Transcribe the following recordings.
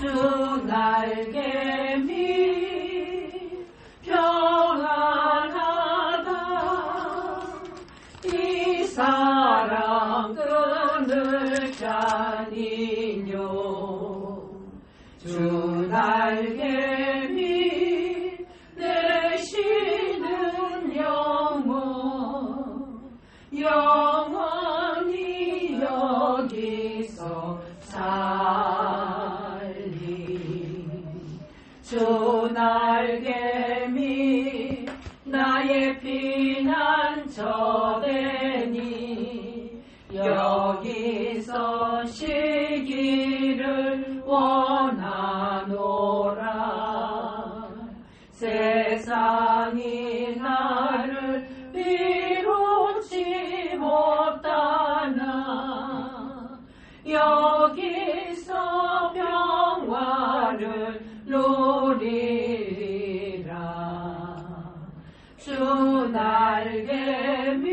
주 날개미 평안하다. 이 사랑 끊을 자니요. 주 날개미 되시는 영원히 여기서 살리. 주 날개미 나의 피난처되니 여기서 쉬기를 원하노라. 세상이 나를 비롭지 못하나 여기서 평화를 누리리라. 주 날개미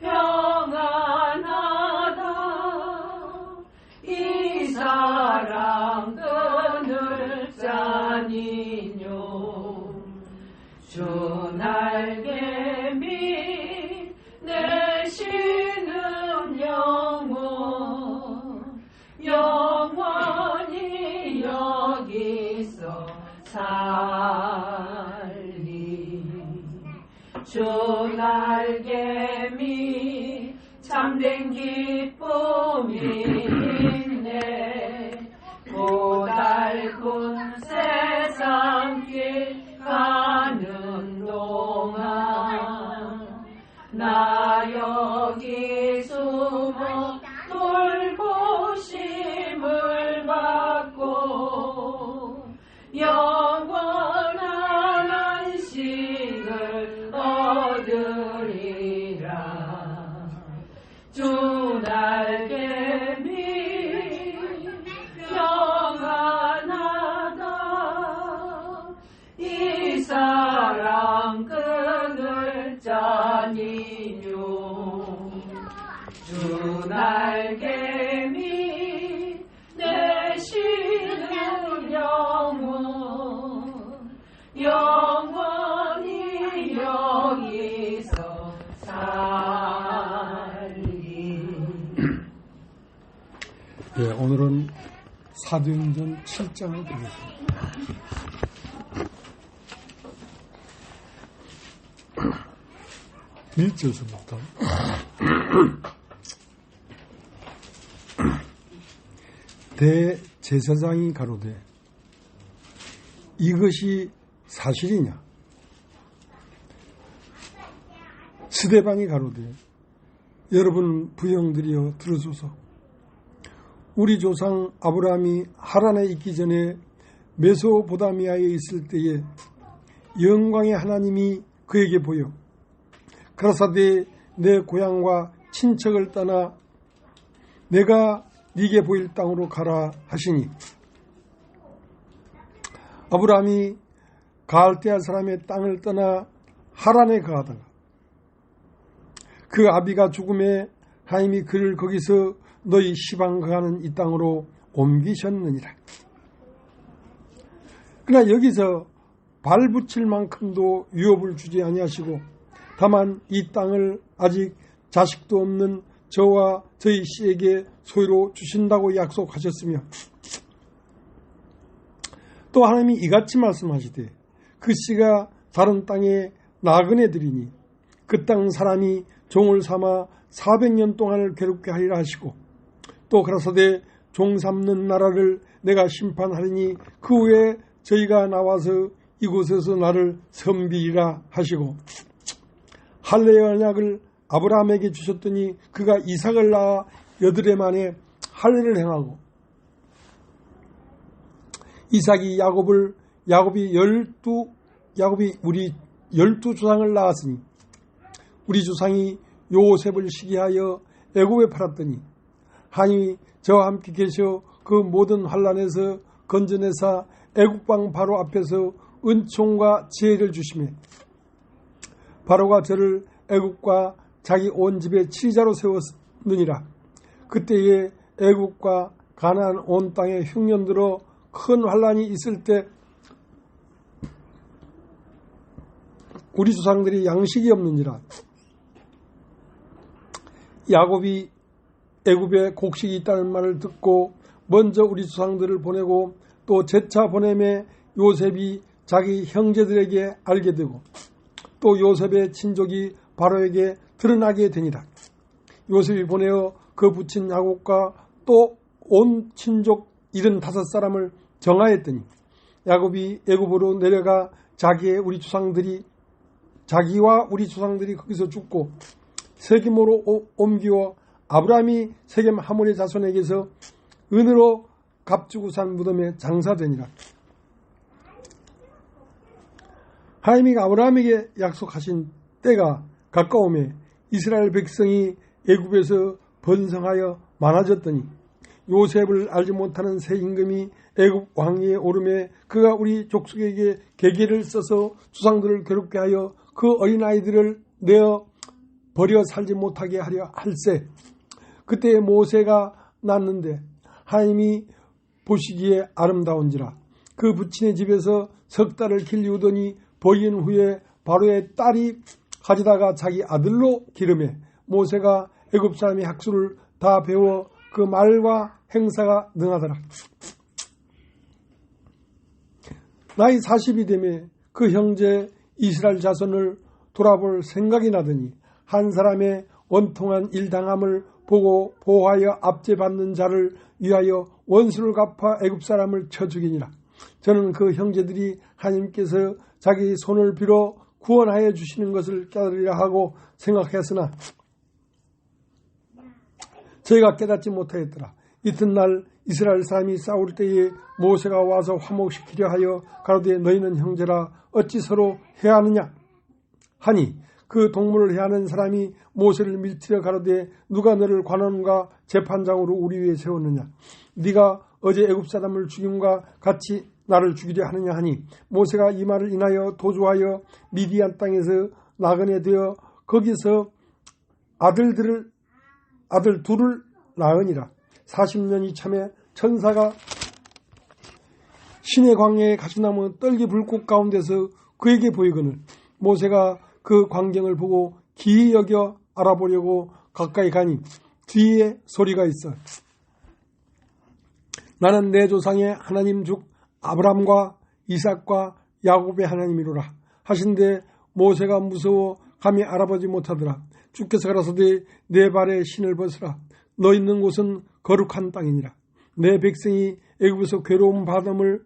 평안하다. 이 사랑 끊을 자니요. 주 날개미 내시는 영원히 여기서 살리. 주 날개미 참된 기쁨이 있네. 고달픈 세상길 가는 동안 나 여기 숨어 돌보심을 받고 영원한 안식을 얻으리라. 주 날개미 평안하다. 이 사랑 끊을 자니요. 주 날개미 내시는 영원히 여기서 살리. 네, 오늘은 사도행전 7장을 보겠습니다. 일절서부터 대제사장이 가로되 이것이 사실이냐? 스데반이 가로되 여러분 부형들이여 들으소서. 우리 조상 아브라함이 하란에 있기 전에 메소포다미아에 있을 때에 영광의 하나님이 그에게 보여 가라사대 내 고향과 친척을 떠나 내가 네게 보일 땅으로 가라 하시니 아브라함이 갈대아 사람의 땅을 떠나 하란에 거하다가 그 아비가 죽음에 하나님이 그를 거기서 너희 시방 거하는 이 땅으로 옮기셨느니라. 그러나 여기서 발붙일 만큼도 유업을 주지 아니하시고 다만 이 땅을 아직 자식도 없는 저와 저희 씨에게 소유로 주신다고 약속하셨으며 또 하나님이 이같이 말씀하시되 그 씨가 다른 땅에 나그네 들이니 그 땅 사람이 종을 삼아 400년 동안을 괴롭게 하리라 하시고 또 가라사대 종 삼는 나라를 내가 심판하리니 그 후에 저희가 나와서 이곳에서 나를 섬기리라 하시고 할례의 언약을 아브라함에게 주셨더니 그가 이삭을 낳아 8해 만에 할례를 행하고 이삭이 야곱이 우리 12조상을 낳았으니 우리 조상이 요셉을 시기하여 애굽에 팔았더니 하나님이 저와 함께 계셔 그 모든 환난에서 건져내사 애국방 바로 앞에서 은총과 지혜를 주시며 바로가 저를 애국과 자기 온 집의 치리자로 세웠느니라. 그때에 애국과 가나안 온 땅에 흉년 들어 큰 환란이 있을 때 우리 조상들이 양식이 없는지라 야곱이 애굽에 곡식이 있다는 말을 듣고 먼저 우리 조상들을 보내고 또 재차 보냄에 요셉이 자기 형제들에게 알게 되고 또 요셉의 친족이 바로에게 드러나게 되니라. 요셉이 보내어 그 부친 야곱과 또 온 친족 75사람을 정하였더니 야곱이 애굽으로 내려가 자기와 우리 조상들이 거기서 죽고 세겜으로 옮기어 아브라함이 세겜 하몰의 자손에게서 은으로 값주고 산 무덤에 장사되니라. 하나님이 아브라함에게 약속하신 때가 가까우매 이스라엘 백성이 애굽에서 번성하여 많아졌더니 요셉을 알지 못하는 새 임금이 애굽 왕위에 오르매 그가 우리 족속에게 계계를 써서 조상들을 괴롭게 하여 그 어린아이들을 내어 버려 살지 못하게 하려 할세. 그때 모세가 낳는데 하나님이 보시기에 아름다운지라. 그 부친의 집에서 석 달을 길리우더니 버린 후에 바로의 딸이 가지다가 자기 아들로 기르매 모세가 애굽 사람의 학술을 다 배워 그 말과 행사가 능하더라. 나이 40이 되매 그 형제 이스라엘 자손을 돌아볼 생각이 나더니 한 사람의 원통한 일당함을 보고 보호하여 압제받는 자를 위하여 원수를 갚아 애굽 사람을 쳐 죽이니라. 저는 그 형제들이 하나님께서 자기 손을 빌어 구원하여 주시는 것을 깨달으려 하고 생각했으나 저희가 깨닫지 못하였더라. 이튿날 이스라엘 사람이 싸울 때에 모세가 와서 화목시키려 하여 가로되 너희는 형제라 어찌 서로 해하느냐 하니 그 동문을 해하는 사람이 모세를 밀치려 가로되 누가 너를 관원과 재판장으로 우리 위에 세웠느냐 네가 어제 애굽 사람을 죽임과 같이 나를 죽이려 하느냐 하니 모세가 이 말을 인하여 도주하여 미디안 땅에서 나그네 되어 거기서 아들 둘을 낳으니라. 40년이 참에 천사가 신의 광야에 가시나무 떨기 불꽃 가운데서 그에게 보이거늘 모세가 그 광경을 보고 기이 여겨 알아보려고 가까이 가니 뒤에 소리가 있어 나는 내 조상의 하나님 즉 아브람과 이삭과 야곱의 하나님이로라 하신데 모세가 무서워 감히 알아보지 못하더라. 주께서 가라사대 내 발에 신을 벗으라. 너 있는 곳은 거룩한 땅이니라. 내 백성이 애굽에서 괴로움 받음은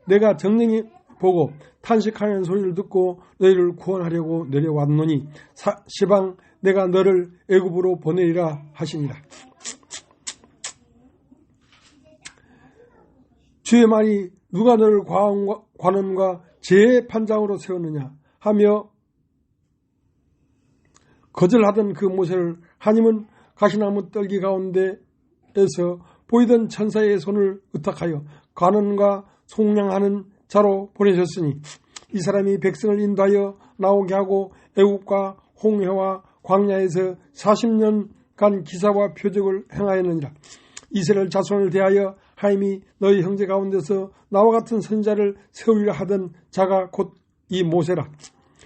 내가 정령이 보고 탄식하는 소리를 듣고 너희를 구원하려고 내려왔노니 시방 내가 너를 애굽으로 보내리라 하시니라. 주의 말이 누가 너를 관원과 재판장으로 세웠느냐 하며 거절하던 그 모세를 하나님은 가시나무 떨기 가운데에서 보이던 천사의 손을 의탁하여 관원과 속량하는 자로 보내셨으니 이 사람이 백성을 인도하여 나오게 하고 애국과 홍해와 광야에서 40년간 기사와 표적을 행하였느니라. 이스라엘 자손을 대하여 하나님이 너희 형제 가운데서 나와 같은 선자를 세우려 하던 자가 곧 이 모세라.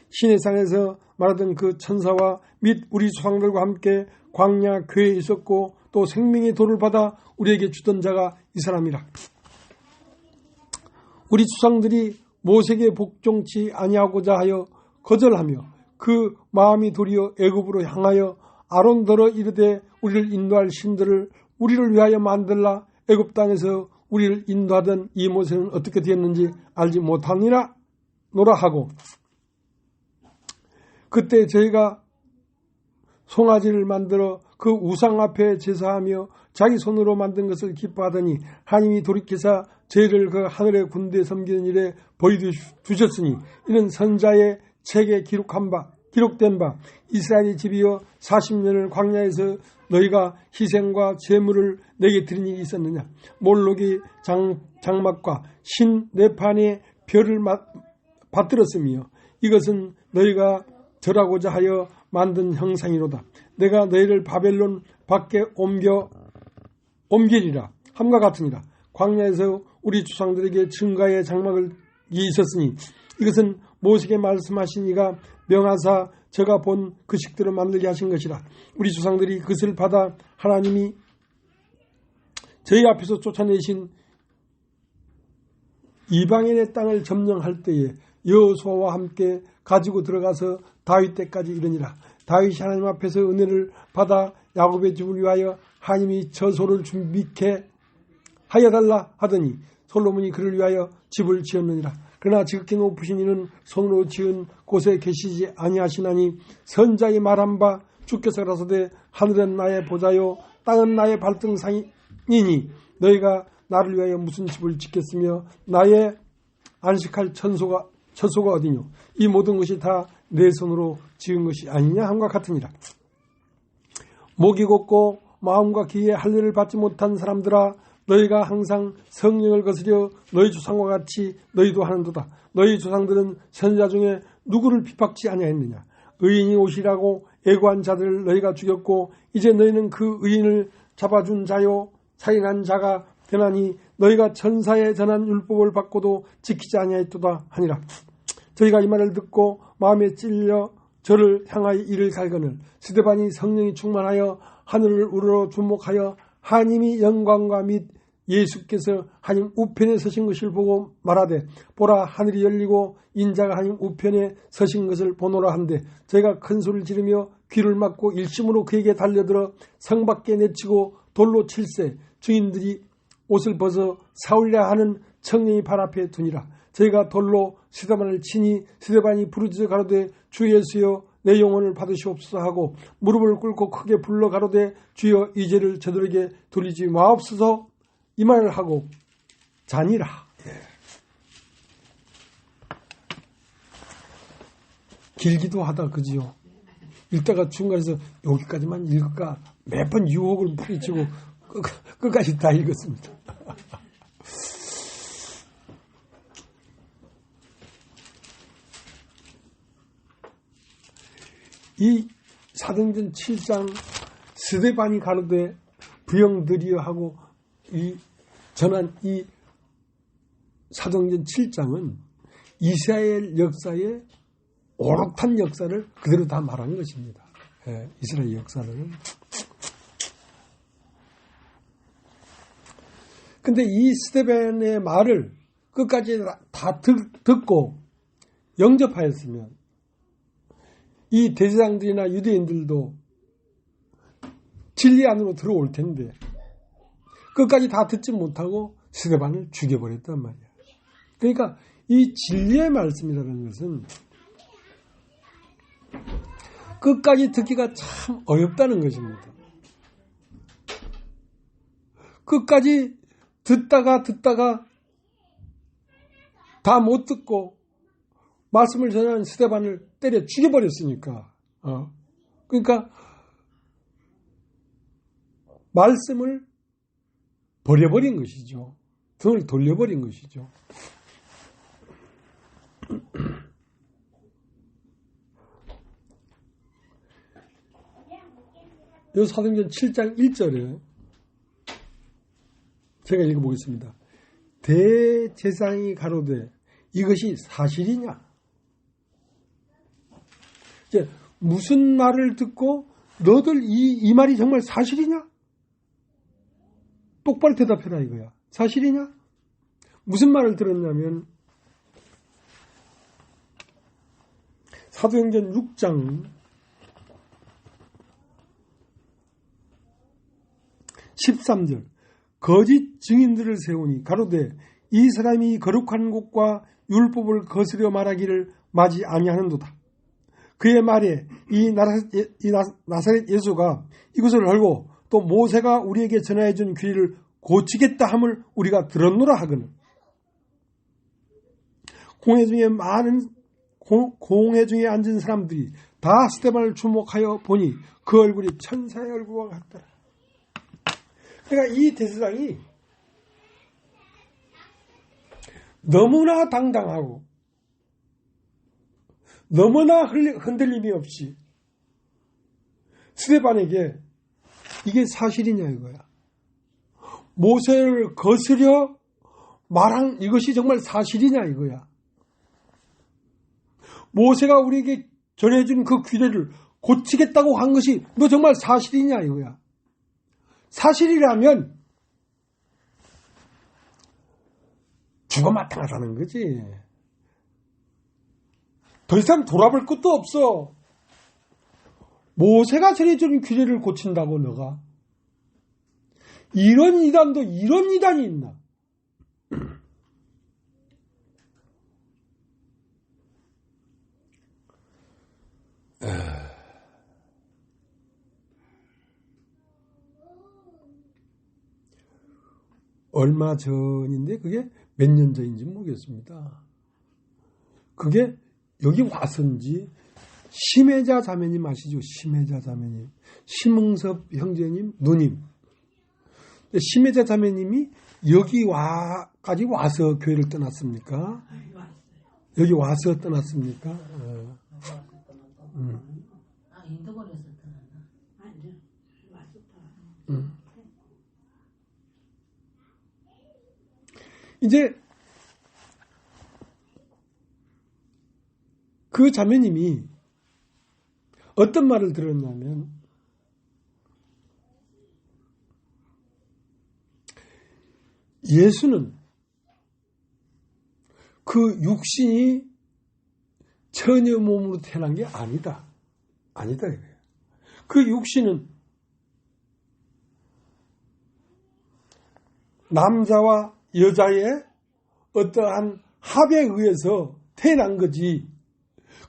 시내산에서 말하던 그 천사와 및 우리 조상들과 함께 광야 궤에 있었고 또 생명의 돌을 받아 우리에게 주던 자가 이 사람이라. 우리 조상들이 모세에게 복종치 아니하고자 하여 거절하며 그 마음이 도리어 애굽으로 향하여 아론더러 이르되 우리를 인도할 신들을 우리를 위하여 만들라. 애굽 땅에서 우리를 인도하던 이 모세는 어떻게 되었는지 알지 못하니라 노라 하고 그때 저희가 송아지를 만들어 그 우상 앞에 제사하며 자기 손으로 만든 것을 기뻐하더니 하나님이 돌이키사 저희를 그 하늘의 군대에 섬기는 일에 보여주셨으니 이는 선자의 책에 기록된 바 이스라엘의 집이여 40년을 광야에서 너희가 희생과 제물을 내게 드린 일이 있었느냐. 몰록이 장막과 신 네판의 별을 받들었으며 이것은 너희가 절하고자 하여 만든 형상이로다. 내가 너희를 바벨론 밖에 옮기리라 함과 같으니라. 광야에서 우리 조상들에게 증거의 장막이 있었으니 이것은 모세에게 말씀하신 이가 명하사 저가 본 그 식들을 만들게 하신 것이라. 우리 조상들이 그것을 받아 하나님이 저희 앞에서 쫓아내신 이방인의 땅을 점령할 때에 여호수아와 함께 가지고 들어가서 다윗 때까지 이르니라. 다윗이 하나님 앞에서 은혜를 받아 야곱의 집을 위하여 하나님이 저소를 준비케 하여달라 하더니 솔로몬이 그를 위하여 집을 지었느니라. 그러나 지극히 높으신 이는 손으로 지은 곳에 계시지 아니하시나니 선자의 말한 바 주께서 가라사대 하늘은 나의 보좌요 땅은 나의 발등상이니 너희가 나를 위하여 무슨 집을 짓겠으며 나의 안식할 처소가 어디뇨. 이 모든 것이 다 내 손으로 지은 것이 아니냐 함과 같으니라. 목이 곧고 마음과 귀에 할례를 받지 못한 사람들아 너희가 항상 성령을 거스려 너희 조상과 같이 너희도 하는도다. 너희 조상들은 선지자 중에 누구를 핍박지 아니하였느냐. 의인이 오시라고 애고한 자들을 너희가 죽였고 이제 너희는 그 의인을 잡아준 자요 살인한 자가 되나니 너희가 천사의 전한 율법을 받고도 지키지 아니하였도다 하니라. 저희가 이 말을 듣고 마음에 찔려 저를 향하여 이를 갈거늘 스데반이 성령이 충만하여 하늘을 우러러 주목하여 하나님이 영광과 및 예수께서 하나님 우편에 서신 것을 보고 말하되 보라 하늘이 열리고 인자가 하나님 우편에 서신 것을 보노라 한데 저희가 큰 소리를 지르며 귀를 막고 일심으로 그에게 달려들어 성 밖에 내치고 돌로 칠세 증인들이 옷을 벗어 사울이라 하는 청년이 발 앞에 두니라. 저희가 돌로 스데반을 치니 스데반이 부르짖어 가로되 주 예수여 내 영혼을 받으시옵소서 하고 무릎을 꿇고 크게 불러 가로되 주여 이 죄를 저들에게 돌리지 마옵소서 이 말을 하고 자니라. 길기도 하다 그지요. 읽다가 중간에서 여기까지만 읽을까 몇 번 유혹을 부딪히고 끝까지 다 읽었습니다. 이 사도행전 7장 스데반이 가로되 부영드리여 하고 이 전한 이 사도행전 7장은 이스라엘 역사의 오롯한 역사를 그대로 다 말한 것입니다. 예, 이스라엘 역사를. 근데 이 스데반의 말을 끝까지 다 듣고 영접하였으면 이 대제사장들이나 유대인들도 진리 안으로 들어올 텐데 끝까지 다 듣지 못하고 스데반을 죽여버렸단 말이야. 그러니까 이 진리의 말씀이라는 것은 끝까지 듣기가 참 어렵다는 것입니다. 끝까지 듣다가 다 못 듣고 말씀을 전하는 스데반을 때려 죽여버렸으니까. 그러니까 말씀을 버려버린 것이죠. 등을 돌려버린 것이죠. 이 사도행전 7장 1절에 제가 읽어보겠습니다. 대제사장이 가로되 이것이 사실이냐? 이제 무슨 말을 듣고 너들 이 말이 정말 사실이냐? 똑바로 대답해라 이거야. 사실이냐? 무슨 말을 들었냐면 사도행전 6장 13절 거짓 증인들을 세우니 가로되 이 사람이 거룩한 곳과 율법을 거스려 말하기를 마지 아니하는도다. 그의 말에 이 나사렛 예수가 이것을 알고 또 모세가 우리에게 전하여 준 규례를 고치겠다 함을 우리가 들었노라 하거늘 공회 중에 앉은 사람들이 다 스데반을 주목하여 보니 그 얼굴이 천사의 얼굴과 같더라. 그러니까 이 대제사장이 너무나 당당하고 너무나 흔들림이 없이 스데반에게 이게 사실이냐 이거야. 모세를 거스려 말한 이것이 정말 사실이냐 이거야. 모세가 우리에게 전해준 그 규례를 고치겠다고 한 것이 너 정말 사실이냐 이거야. 사실이라면 죽어 마땅하다는 거지. 더 이상 돌아볼 것도 없어. 모세가 전해준 규례를 고친다고 너가. 이런 이단도 이런 이단이 있나. 얼마 전인데 그게 몇 년 전인지 모르겠습니다. 그게 여기 와서인지 심혜자 자매님 아시죠? 심혜자 자매님. 심흥섭 형제님 누님. 심혜자 자매님이 여기까지 와서 교회를 떠났습니까? 여기 와서 떠났습니까? 인도권에서 떠났나? 아니요. 와서 이제 그 자매님이 어떤 말을 들었냐면 예수는 그 육신이 처녀 몸으로 태어난 게 아니다. 아니다 이거예요. 그 육신은 남자와 여자의 어떠한 합에 의해서 태어난 거지.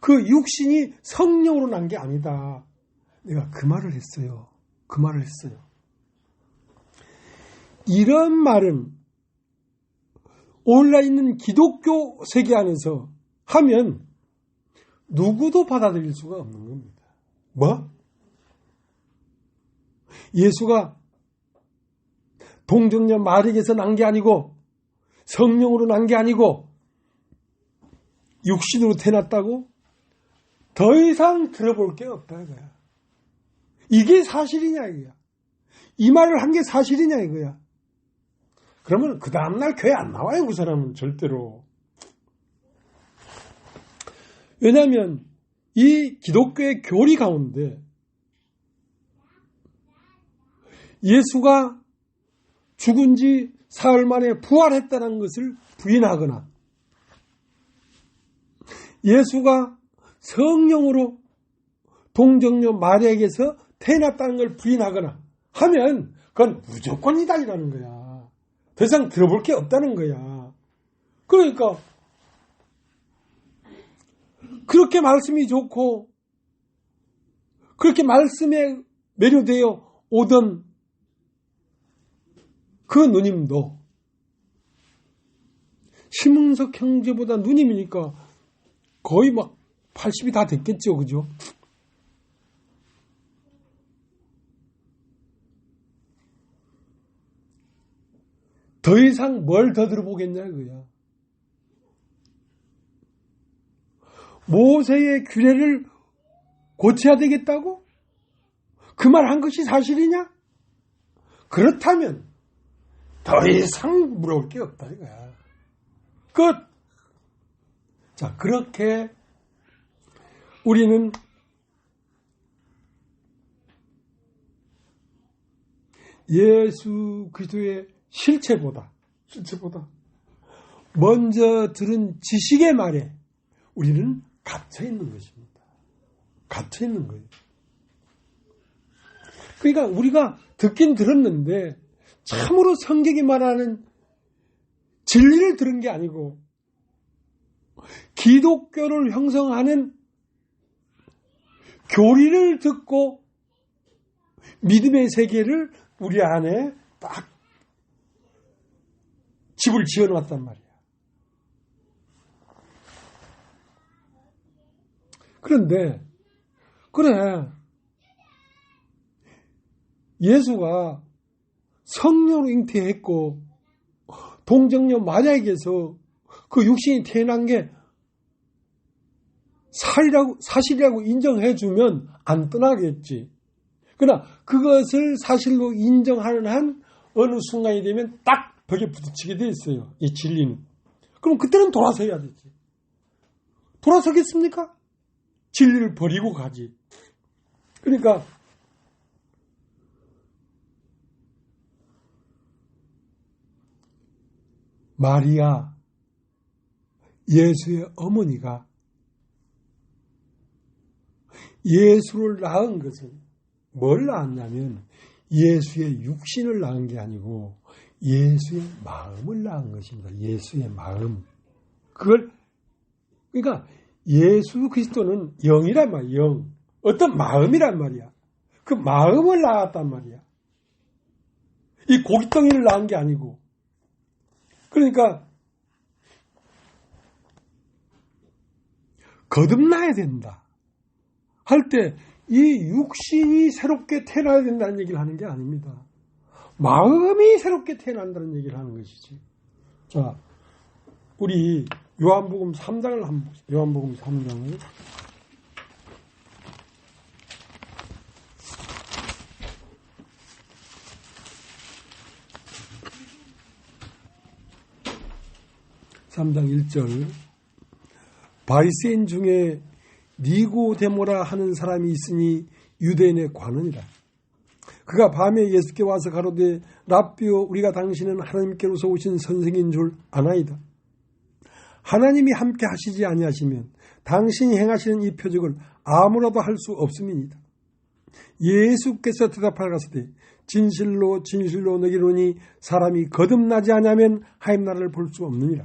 그 육신이 성령으로 난 게 아니다. 내가 그 말을 했어요. 그 말을 했어요. 이런 말은 올라 있는 기독교 세계 안에서 하면 누구도 받아들일 수가 없는 겁니다. 뭐? 예수가 동정녀 마리에게서 난 게 아니고 성령으로 난 게 아니고 육신으로 태어났다고? 더 이상 들어볼 게 없다 이거야. 이게 사실이냐 이거야. 이 말을 한 게 사실이냐 이거야. 그러면 그 다음날 교회 안 나와요 그 사람은 절대로. 왜냐하면 이 기독교의 교리 가운데 예수가 죽은 지 사흘 만에 부활했다는 것을 부인하거나 예수가 성령으로 동정녀 마리아에게서 태어났다는 걸 부인하거나 하면 그건 무조건 이단이라는 거야. 더 이상 들어볼 게 없다는 거야. 그러니까 그렇게 말씀이 좋고 그렇게 말씀에 매료되어 오던 그 누님도 심흥석 형제보다 누님이니까 거의 막 80이 다 됐겠죠. 그죠? 더 이상 뭘 더 들어보겠냐 이거야. 모세의 규례를 고쳐야 되겠다고? 그 말 한 것이 사실이냐? 그렇다면 더 이상 물어볼 게 없다 이거야. 끝! 자, 그렇게 우리는 예수 그리스도의 실체보다 먼저 들은 지식의 말에 우리는 갇혀 있는 것입니다. 갇혀 있는 거예요. 그러니까 우리가 듣긴 들었는데 참으로 성경이 말하는 진리를 들은 게 아니고 기독교를 형성하는 교리를 듣고 믿음의 세계를 우리 안에 딱 집을 지어놨단 말이야. 그런데 그래 예수가 성령으로 잉태했고 동정녀 마리아에게서 그 육신이 태어난 게 사실이라고 인정해주면 안 떠나겠지. 그러나 그것을 사실로 인정하는 한 어느 순간이 되면 딱 벽에 부딪히게 돼 있어요. 이 진리는. 그럼 그때는 돌아서야 되지. 돌아서겠습니까? 진리를 버리고 가지. 그러니까 마리아, 예수의 어머니가 예수를 낳은 것은 뭘 낳았냐면 예수의 육신을 낳은 게 아니고 예수의 마음을 낳은 것입니다. 예수의 마음. 그러니까 예수 그리스도는 영이란 말이야. 영. 어떤 마음이란 말이야. 그 마음을 낳았단 말이야. 이 고깃덩이를 낳은 게 아니고. 그러니까 거듭나야 된다 할 때 이 육신이 새롭게 태어나야 된다는 얘기를 하는 게 아닙니다. 마음이 새롭게 태어난다는 얘기를 하는 것이지. 자, 우리 요한복음 3장을 한번 보세요. 요한복음 3장을. (3장 1절) 바리새인 중에 니고데모라 하는 사람이 있으니 유대인의 관원이라. 그가 밤에 예수께 와서 가로되 랍비여 우리가 당신은 하나님께로서 오신 선생인 줄 아나이다. 하나님이 함께 하시지 아니하시면 당신이 행하시는 이 표적을 아무라도 할 수 없음이니이다. 예수께서 대답하여 가시되 진실로 진실로 너희로니 사람이 거듭나지 아니하면 하나님 나라를 볼 수 없느니라.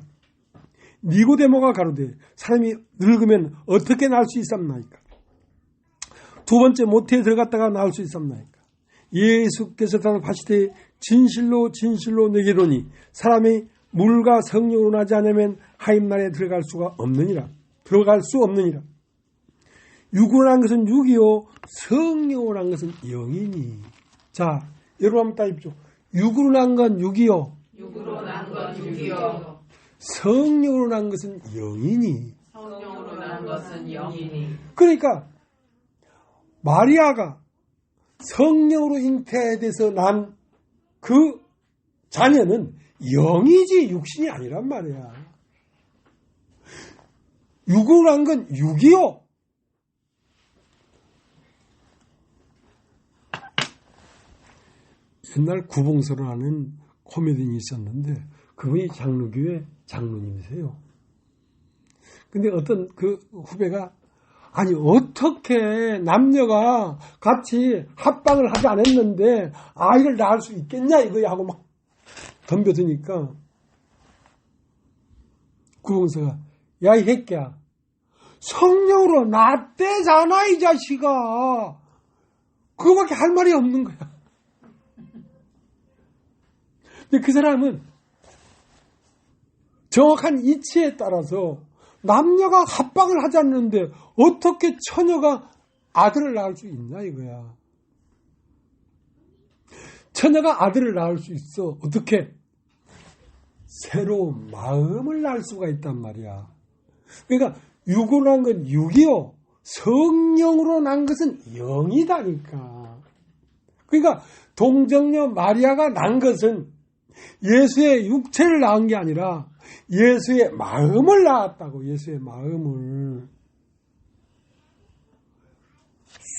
니고데모가 가로되 사람이 늙으면 어떻게 나을 수 있삼나이까? 두 번째 모태에 들어갔다가 나올 수 있삼나이까? 예수께서 대답하시되 진실로 진실로 너희로니 사람이 물과 성령으로 나지 않으면 하나님 나라에 들어갈 수 없느니라. 육으로 난 것은 육이요 성령으로 난 것은 영이니. 자, 여러분 한번 따집시오. 육으로 난 건 육이요. 육으로 난 건 육이요. 성령으로 난 것은 영이니. 성령으로 난 것은 영이니. 그러니까 마리아가 성령으로 잉태돼서 난 그 자녀는 영이지 육신이 아니란 말이야. 육으로 난 건 육이요. 옛날 구봉서를 하는 코미디언이 있었는데 그분이 장로교회 장로님이세요. 근데 어떤 그 후배가 아니 어떻게 남녀가 같이 합방을 하지 않았는데 아이를 낳을 수 있겠냐 이거야 하고 막 덤벼드니까 구봉서가 야 이 새끼야 성령으로 낳았대잖아 이 자식아. 그거밖에 할 말이 없는 거야. 근데 그 사람은 정확한 이치에 따라서 남녀가 합방을 하지 않는데 어떻게 처녀가 아들을 낳을 수 있냐 이거야. 처녀가 아들을 낳을 수 있어. 어떻게? 새로운 마음을 낳을 수가 있단 말이야. 그러니까 육으로 난 건 육이요. 성령으로 난 것은 영이다니까. 그러니까 동정녀 마리아가 난 것은 예수의 육체를 낳은 게 아니라 예수의 마음을 낳았다고. 예수의 마음을.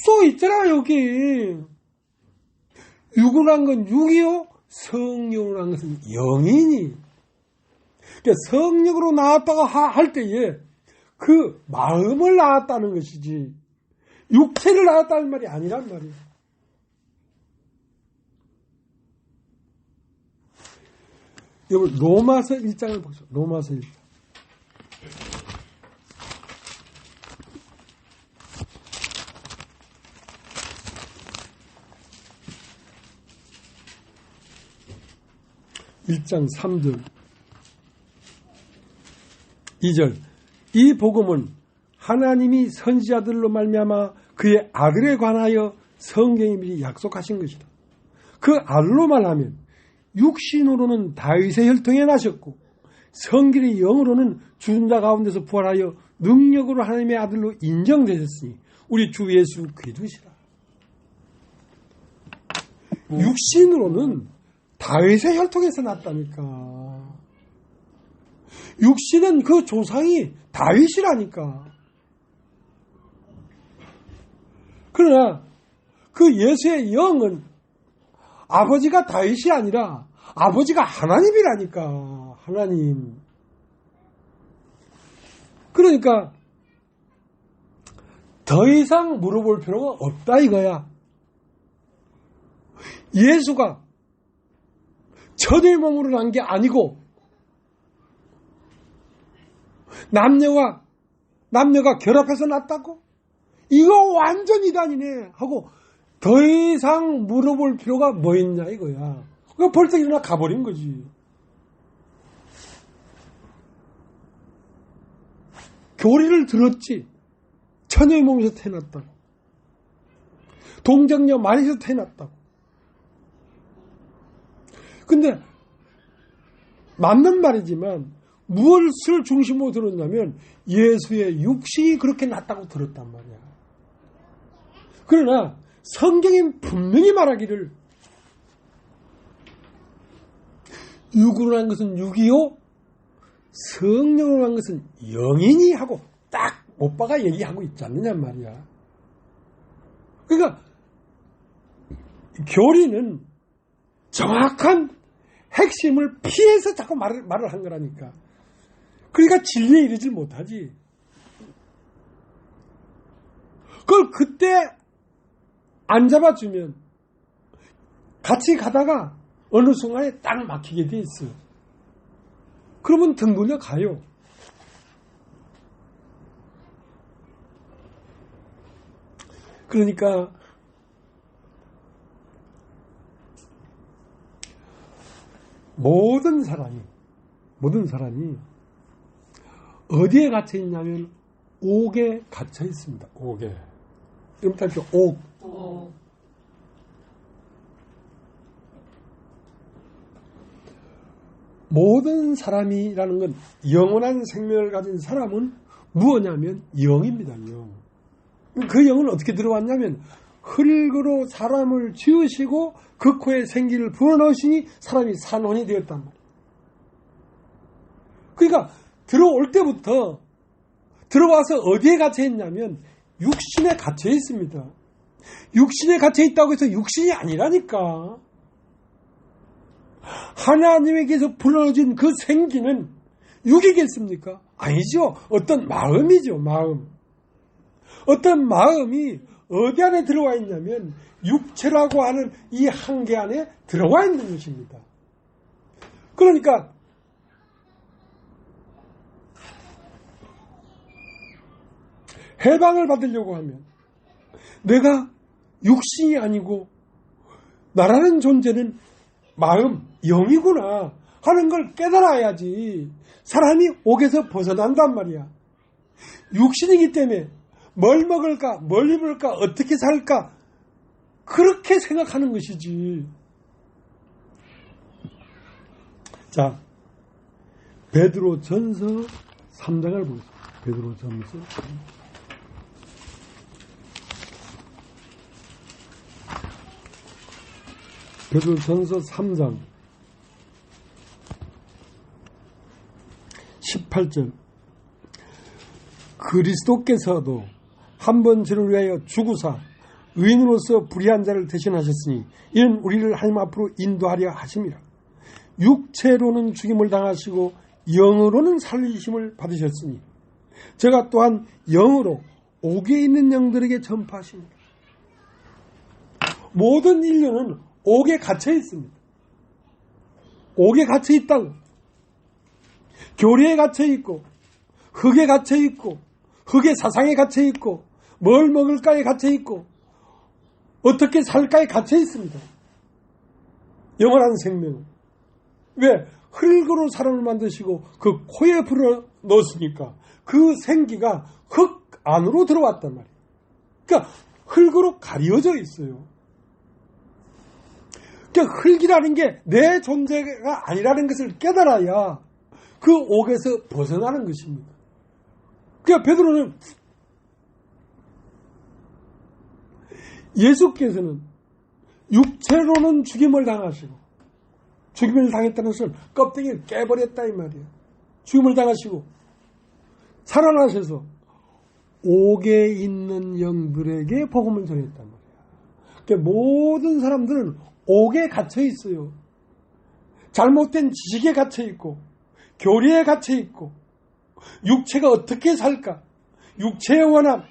써 있잖아 여기. 육으로 난 건 육이요 성령으로 난 것은 영이니. 그러니까 성령으로 낳았다고 할 때에 그 마음을 낳았다는 것이지 육체를 낳았다는 말이 아니란 말이야. 여러분 로마서 1장을 보세요. 로마서 1장. (1장) 3절 2절 이 복음은 하나님이 선지자들로 말미암아 그의 아들에 관하여 성경이 미리 약속하신 것이다. 그 아들로 말하면 육신으로는 다윗의 혈통에 나셨고 성결의 영으로는 죽은 자 가운데서 부활하여 능력으로 하나님의 아들로 인정되셨으니 우리 주 예수 그리스도시라. 육신으로는 다윗의 혈통에서 났다니까. 육신은 그 조상이 다윗이라니까. 그러나 그 예수의 영은 아버지가 다윗이 아니라 아버지가 하나님이라니까. 하나님. 그러니까 더 이상 물어볼 필요가 없다 이거야. 예수가 천의 몸으로 난 게 아니고 남녀가 결합해서 났다고? 이거 완전 이단이네 하고 더 이상 물어볼 필요가 뭐 있냐 이거야. 그러니까 벌써 일어나 가버린 거지. 교리를 들었지. 처녀의 몸에서 태어났다고. 동정녀 마리에서 태어났다고. 근데 맞는 말이지만 무엇을 중심으로 들었냐면 예수의 육신이 그렇게 났다고 들었단 말이야. 그러나 성경이 분명히 말하기를 육으로 난 것은 육이요 성령으로 난 것은 영이니 하고 딱 오빠가 얘기하고 있지 않느냐 말이야. 그러니까 교리는 정확한 핵심을 피해서 자꾸 말을 한 거라니까. 그러니까 진리에 이르지 못하지. 그걸 그때 안 잡아주면 같이 가다가 어느 순간에 딱 막히게 돼 있어. 그러면 등 돌려 가요. 그러니까 모든 사람이 어디에 갇혀 있냐면 옥에 갇혀 있습니다. 옥에. 이름 따지죠. 옥. 모든 사람이라는 건 영원한 생명을 가진 사람은 무엇냐면 영입니다. 영. 그 영은 어떻게 들어왔냐면 흙으로 사람을 지으시고 그 코에 생기를 불어넣으시니 사람이 산혼이 되었단 말이에요. 그러니까 들어올 때부터 들어와서 어디에 갇혀 있냐면 육신에 갇혀 있습니다. 육신에 갇혀 있다고 해서 육신이 아니라니까. 하나님에게서 불어넣어진 그 생기는 육이겠습니까? 아니죠. 어떤 마음이죠. 마음. 어떤 마음이 어디 안에 들어와 있냐면 육체라고 하는 이 한계 안에 들어와 있는 것입니다. 그러니까 해방을 받으려고 하면 내가 육신이 아니고 나라는 존재는 마음, 영이구나 하는 걸 깨달아야지 사람이 옥에서 벗어난단 말이야. 육신이기 때문에 뭘 먹을까, 뭘 입을까, 어떻게 살까 그렇게 생각하는 것이지. 자, 베드로전서 3장을 보겠습니다. 베드로전서 3장. 베드로전서 3장 18절. 그리스도께서도 한 번 죄를 위하여 죽으사 의인으로서 불의한 자를 대신하셨으니 이는 우리를 하나님 앞으로 인도하려 하심이라. 육체로는 죽임을 당하시고 영으로는 살리심을 받으셨으니 제가 또한 영으로 옥에 있는 영들에게 전파하십니다. 모든 인류는 옥에 갇혀 있습니다. 옥에 갇혀 있다고. 교리에 갇혀 있고 흙에 갇혀 있고 흙의 사상에 갇혀 있고 뭘 먹을까에 갇혀 있고 어떻게 살까에 갇혀 있습니다. 영원한 생명은. 왜? 흙으로 사람을 만드시고 그 코에 불어 넣었으니까 그 생기가 흙 안으로 들어왔단 말이에요. 그러니까 흙으로 가려져 있어요. 그러니까 흙이라는 게 내 존재가 아니라는 것을 깨달아야 그 옥에서 벗어나는 것입니다. 그러니까 베드로는 예수께서는 육체로는 죽임을 당하시고, 죽임을 당했다는 것은 껍데기를 깨버렸다 이 말이에요. 죽임을 당하시고 살아나셔서 옥에 있는 영들에게 복음을 전했단 말이에요. 그러니까 모든 사람들은 옥에 갇혀 있어요. 잘못된 지식에 갇혀 있고, 교리에 갇혀 있고, 육체가 어떻게 살까, 육체의 원함,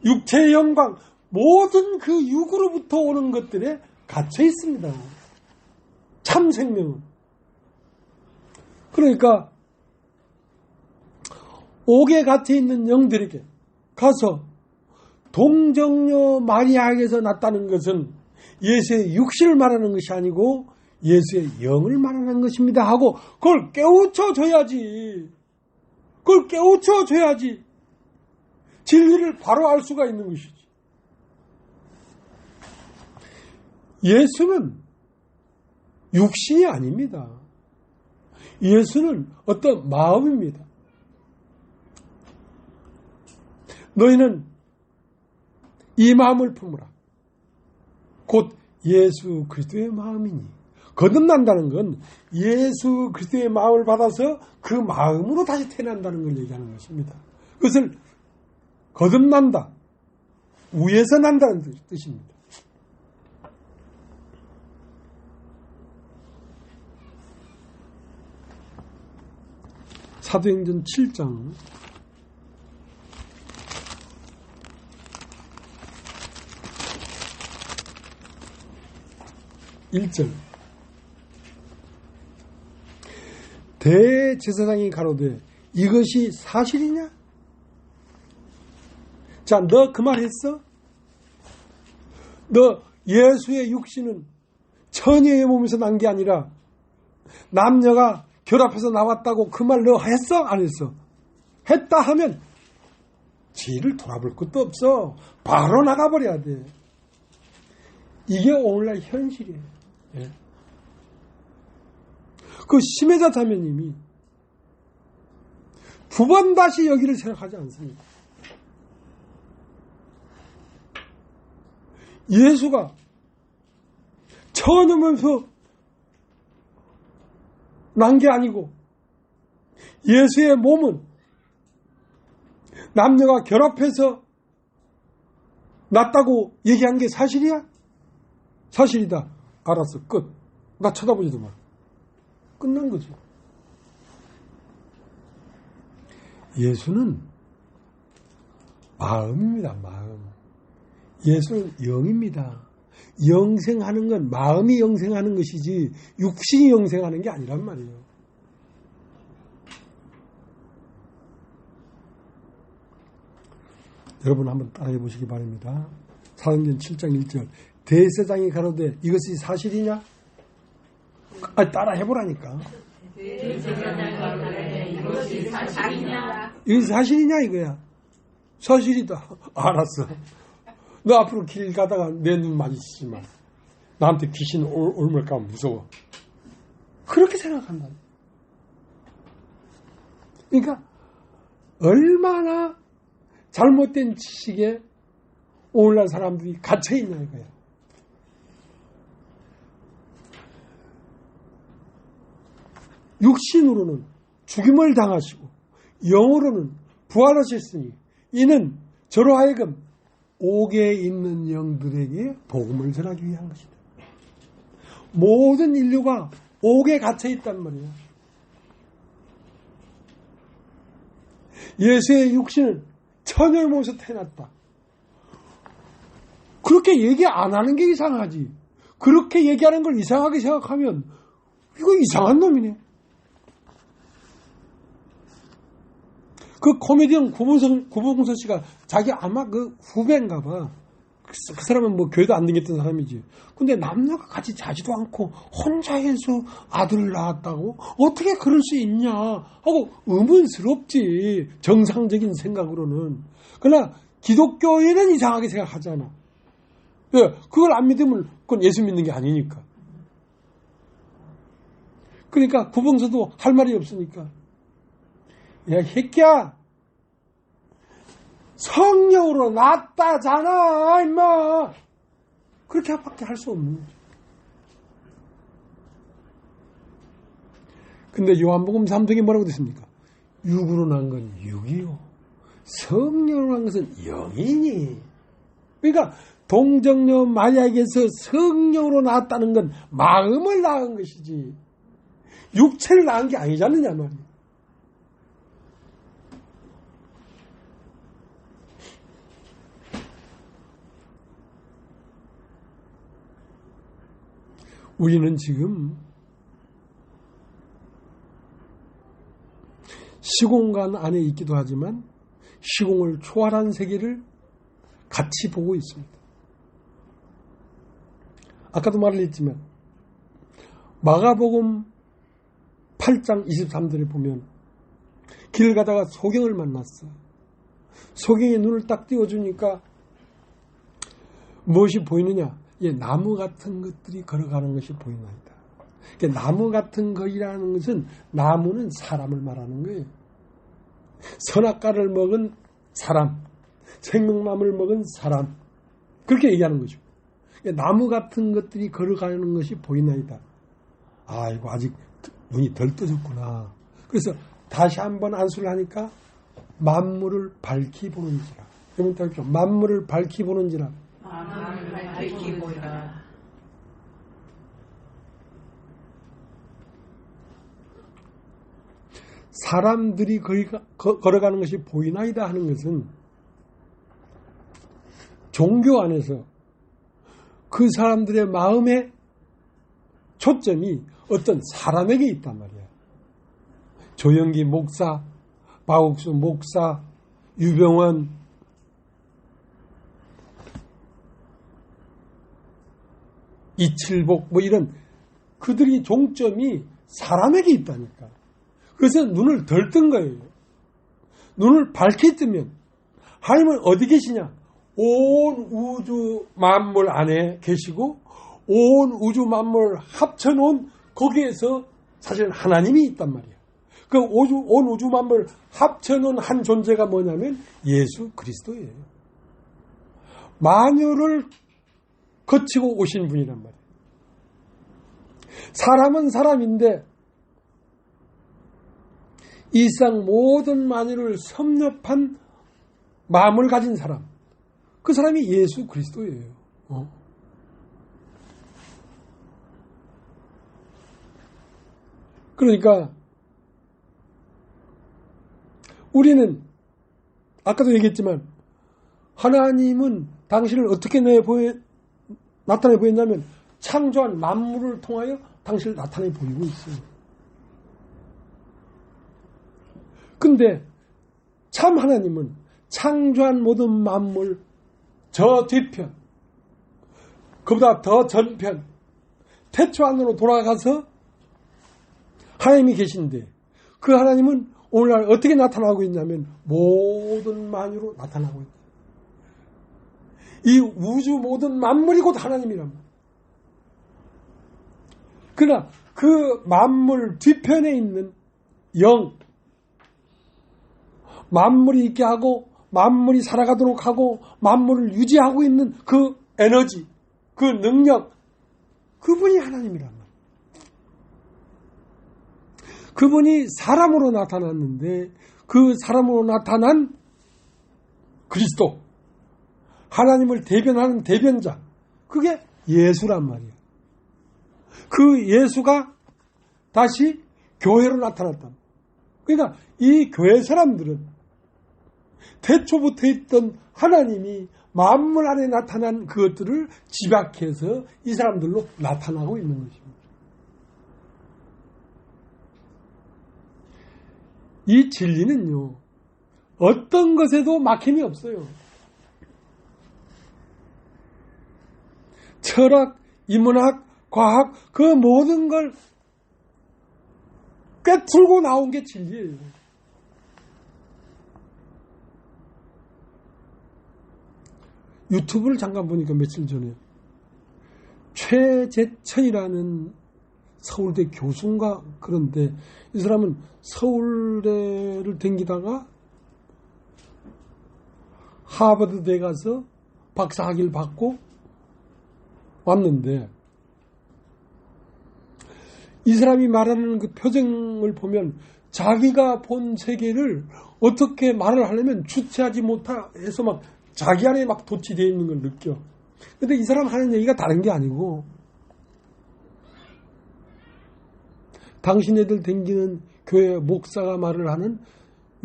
육체의 영광, 모든 그 육으로부터 오는 것들에 갇혀 있습니다. 참 생명은. 그러니까 옥에 갇혀 있는 영들에게 가서 동정녀 마리아에게서 났다는 것은 예수의 육신을 말하는 것이 아니고 예수의 영을 말하는 것입니다 하고 그걸 깨우쳐줘야지. 그걸 깨우쳐줘야지 진리를 바로 알 수가 있는 것이지. 예수는 육신이 아닙니다. 예수는 어떤 마음입니다. 너희는 이 마음을 품으라. 곧 예수 그리스도의 마음이니. 거듭난다는 건 예수 그리스도의 마음을 받아서 그 마음으로 다시 태어난다는 걸 얘기하는 것입니다. 그것을 거듭난다, 위에서 난다는 뜻입니다. 사도행전 7장 1절 대제사장이 가로되 이것이 사실이냐? 자, 너 그 말 했어? 너 예수의 육신은 처녀의 몸에서 난 게 아니라 남녀가 결합해서 나왔다고 그 말 너 했어? 안 했어? 했다 하면 뒤를 돌아볼 것도 없어. 바로 나가버려야 돼. 이게 오늘날 현실이에요. 예. 그 심혜자 자매님이 두 번 다시 여기를 생각하지 않습니다. 예수가 처녀면서 난 게 아니고 예수의 몸은 남녀가 결합해서 났다고 얘기한 게 사실이야? 사실이다. 알았어. 끝. 나 쳐다보지도 마. 끝난 거지. 예수는 마음입니다. 마음. 예수는 영입니다. 영생하는 건 마음이 영생하는 것이지 육신이 영생하는 게 아니란 말이에요. 여러분 한번 따라해 보시기 바랍니다. 사도행전 7장 1절 대제사장이 가로되 이것이 사실이냐? 따라 해보라니까. 대제사장이 가로되 이것이 사실이냐? 이것이 사실이냐 이거야. 사실이다. 알았어. 너 앞으로 길 가다가 내 눈 마주치지 마. 나한테 귀신 옮을까 무서워. 그렇게 생각한다. 그러니까 얼마나 잘못된 지식에 오늘날 사람들이 갇혀있냐 이거야. 육신으로는 죽임을 당하시고 영으로는 부활하셨으니 이는 저로 하여금 옥에 있는 영들에게 복음을 전하기 위한 것이다. 모든 인류가 옥에 갇혀 있단 말이야. 예수의 육신은 처녀의 몸에서 태어났다. 그렇게 얘기 안 하는 게 이상하지. 그렇게 얘기하는 걸 이상하게 생각하면 이거 이상한 놈이네. 그 코미디언 구봉선 씨가 자기 아마 그 후배인가 봐. 그 사람은 뭐 교회도 안 다녔던 사람이지. 근데 남녀가 같이 자지도 않고 혼자 해서 아들을 낳았다고? 어떻게 그럴 수 있냐 하고 의문스럽지. 정상적인 생각으로는. 그러나 기독교인은 이상하게 생각하잖아. 왜? 그걸 안 믿으면 그건 예수 믿는 게 아니니까. 그러니까 구봉서도 할 말이 없으니까 야, 새끼야. 성령으로 났다잖아, 임마. 그렇게밖에 할 수 없는 거죠. 근데 요한복음 3장에 뭐라고 됐습니까? 육으로 난 건 육이요, 성령으로 난 것은 영이니. 그러니까 동정녀 마리아에게서 성령으로 낳았다는 건 마음을 낳은 것이지 육체를 낳은 게 아니지 않느냐 말이에요. 우리는 지금 시공간 안에 있기도 하지만 시공을 초월한 세계를 같이 보고 있습니다. 아까도 말을 했지만 마가복음 8장 23절에 보면 길 가다가 소경을 만났어. 소경의 눈을 딱 띄워주니까 무엇이 보이느냐? 나무 같은 것들이 걸어가는 것이 보이나이다. 그러니까 나무 같은 것이라는 것은, 나무는 사람을 말하는 거예요. 선악과를 먹은 사람, 생명나무를 먹은 사람, 그렇게 얘기하는 거죠. 그러니까 나무 같은 것들이 걸어가는 것이 보이나이다. 아이고, 아직 눈이 덜 떠졌구나. 그래서 다시 한번 안수를 하니까 만물을 밝히 보는지라. 여러분 따르죠. 만물을 밝히 보는지라. 만물을 밝히 보이라. 사람들이 걸어가는 것이 보이나이다 하는 것은 종교 안에서 그 사람들의 마음의 초점이 어떤 사람에게 있단 말이야. 조영기 목사, 박옥수 목사, 유병원, 이칠복, 이런 그들이 종점이 사람에게 있다니까. 그래서 눈을 덜 뜬 거예요. 눈을 밝게 뜨면 하나님은 어디 계시냐? 온 우주 만물 안에 계시고 온 우주 만물 합쳐놓은 거기에서 사실 하나님이 있단 말이에요. 그 온 우주 만물 합쳐놓은 한 존재가 뭐냐면 예수 그리스도예요. 만유를 거치고 오신 분이란 말이에요. 사람은 사람인데 이 세상 모든 만유를 섭렵한 마음을 가진 사람, 그 사람이 예수 그리스도예요. 그러니까 우리는 아까도 얘기했지만 하나님은 당신을 어떻게 나타내 보였냐면 창조한 만물을 통하여 당신을 나타내 보이고 있어요. 근데 참 하나님은 창조한 모든 만물 저 뒤편, 그보다 더 전편, 태초 안으로 돌아가서 하나님이 계신데 그 하나님은 오늘날 어떻게 나타나고 있냐면 모든 만유로 나타나고 있다. 이 우주 모든 만물이 곧 하나님이란 말이야. 그러나 그 만물 뒤편에 있는 영, 만물이 있게 하고 만물이 살아가도록 하고 만물을 유지하고 있는 그 에너지, 그 능력, 그분이 하나님이란 말이에요. 그분이 사람으로 나타났는데 그 사람으로 나타난 그리스도, 하나님을 대변하는 대변자, 그게 예수란 말이에요. 그 예수가 다시 교회로 나타났다. 그러니까 이 교회 사람들은 태초부터 있던 하나님이 만물 안에 나타난 그것들을 집약해서 이 사람들로 나타나고 있는 것입니다. 이 진리는요, 어떤 것에도 막힘이 없어요. 철학, 인문학, 과학, 그 모든 걸 꿰뚫고 나온 게 진리예요. 유튜브를 잠깐 보니까 며칠 전에 최재천이라는 서울대 교수인가 그런데 이 사람은 서울대를 다니다가 하버드대 가서 박사학위를 받고 왔는데 이 사람이 말하는 그 표정을 보면 자기가 본 세계를 어떻게 말을 하려면 주체하지 못해서 막 자기 안에 막 도취되어 있는 걸 느껴. 근데 이 사람 하는 얘기가 다른 게 아니고 당신네들 댕기는 교회 목사가 말을 하는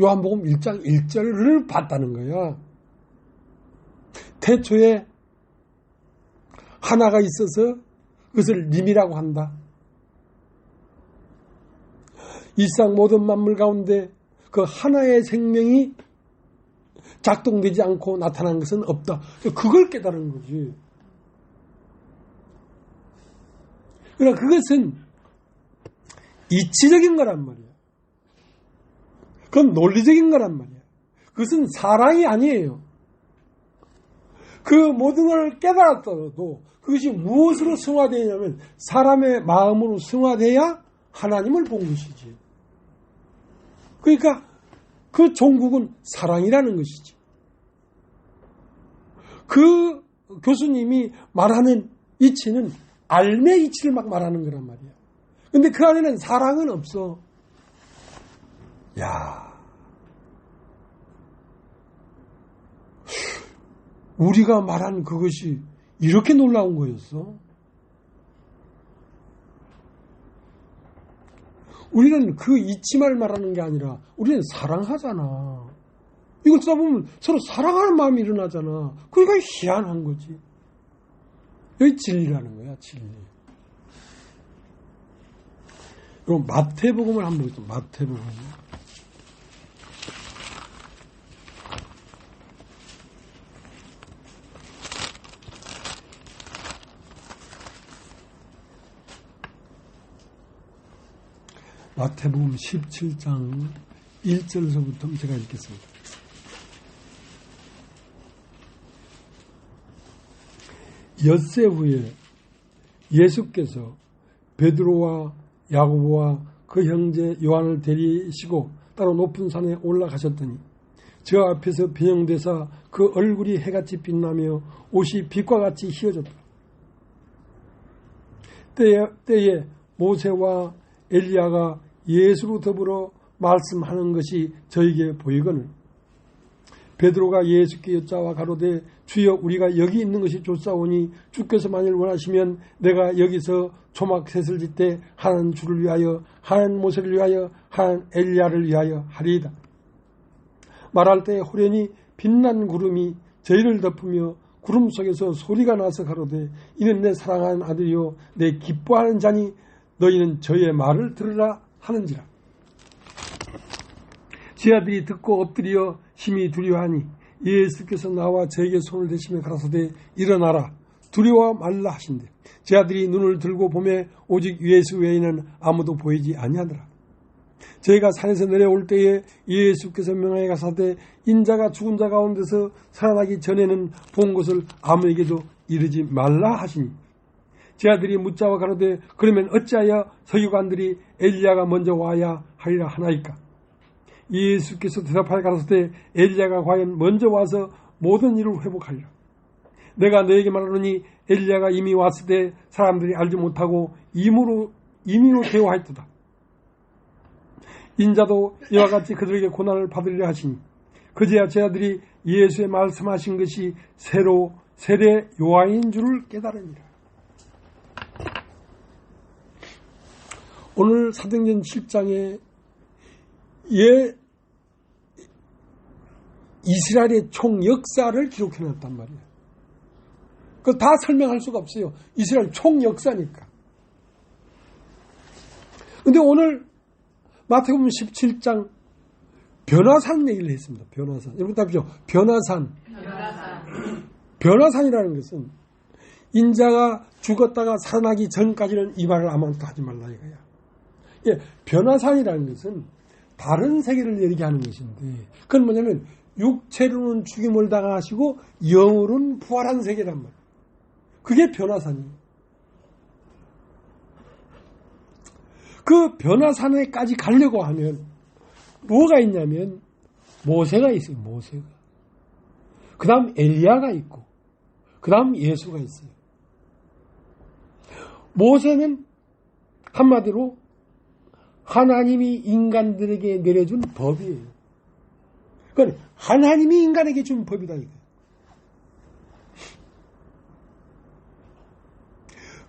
요한복음 1장 1절을 봤다는 거야. 태초에 하나가 있어서 그것을 님이라고 한다. 일상 모든 만물 가운데 그 하나의 생명이 작동되지 않고 나타난 것은 없다. 그걸 깨달은 거지. 그러나 그것은 이치적인 거란 말이야. 그건 논리적인 거란 말이야. 그것은 사랑이 아니에요. 그 모든 걸 깨달았더라도 그것이 무엇으로 승화되냐면 사람의 마음으로 승화돼야 하나님을 본 것이지. 그러니까 그 종국은 사랑이라는 것이지. 그 교수님이 말하는 이치는 알매 이치를 막 말하는 거란 말이야. 근데 그 안에는 사랑은 없어. 야, 우리가 말한 그것이 이렇게 놀라운 거였어? 우리는 그 이치만 말하는 게 아니라 우리는 사랑하잖아. 이걸 쓰다 보면 서로 사랑하는 마음이 일어나잖아. 그러니까 희한한 거지. 여기 진리라는 거야, 진리. 그럼 마태복음을 한번 보겠습니다. 마태복음. 마태복음 17장 1절에서부터 제가 읽겠습니다. 엿새 후에 예수께서 베드로와 야고보와 그 형제 요한을 데리시고 따로 높은 산에 올라가셨더니 저 앞에서 변형되사 그 얼굴이 해같이 빛나며 옷이 빛과 같이 휘어졌다. 때에 모세와 엘리야가 예수로 더불어 말씀하는 것이 저에게 보이거늘 베드로가 예수께 여짜와 가로되 주여 우리가 여기 있는 것이 좋사오니 주께서 만일 원하시면 내가 여기서 초막셋을 짓되 한 주를 위하여 한 모세를 위하여 한 엘리야를 위하여 하리이다. 말할 때 호련히 빛난 구름이 저희를 덮으며 구름 속에서 소리가 나서 가로되 이는 내 사랑하는 아들이요 내 기뻐하는 자니 너희는 저의 말을 들으라 하는지라. 제 아들이 듣고 엎드려 심히 두려워하니 예수께서 나와 저에게 손을 대시며 가라사대 일어나라 두려워 말라 하신대. 제 아들이 눈을 들고 보매 오직 예수 외에는 아무도 보이지 아니하더라. 저희가 산에서 내려올 때에 예수께서 명하여 가사대 인자가 죽은 자 가운데서 살아나기 전에는 본 것을 아무에게도 이르지 말라 하시니 제 아들이 묻자와 가로되 그러면 어찌하여 서기관들이 엘리야가 먼저 와야 하리라 하나이까. 예수께서 대답하여 가라사대 엘리야가 과연 먼저 와서 모든 일을 회복하리라. 내가 너에게 말하노니 엘리야가 이미 왔을 때 사람들이 알지 못하고 임의로 대우하였도다. 인자도 이와 같이 그들에게 고난을 받으리라 하시니 그제야 제 아들이 예수의 말씀하신 것이 새로 세례 요한인 줄을 깨달으니라. 오늘 사도행전 7장에 이스라엘의 총 역사를 기록해놨단 말이에요. 그거 다 설명할 수가 없어요. 이스라엘 총 역사니까. 근데 오늘 마태복음 17장 변화산 얘기를 했습니다. 변화산. 여러분 답이죠. 변화산. 변화산이라는 것은 인자가 죽었다가 살아나기 전까지는 이 말을 아무것도 하지 말라 이거야. 예, 변화산이라는 것은 다른 세계를 얘기하는 것인데 그건 뭐냐면 육체로는 죽임을 당하시고 영으로는 부활한 세계란 말이에요. 그게 변화산이에요. 그 변화산에까지 가려고 하면 뭐가 있냐면 모세가 있어요. 모세가. 그 다음 엘리야가 있고 그 다음 예수가 있어요. 모세는 한마디로 하나님이 인간들에게 내려준 법이에요. 그러니까 하나님이 인간에게 준 법이다 이거예요.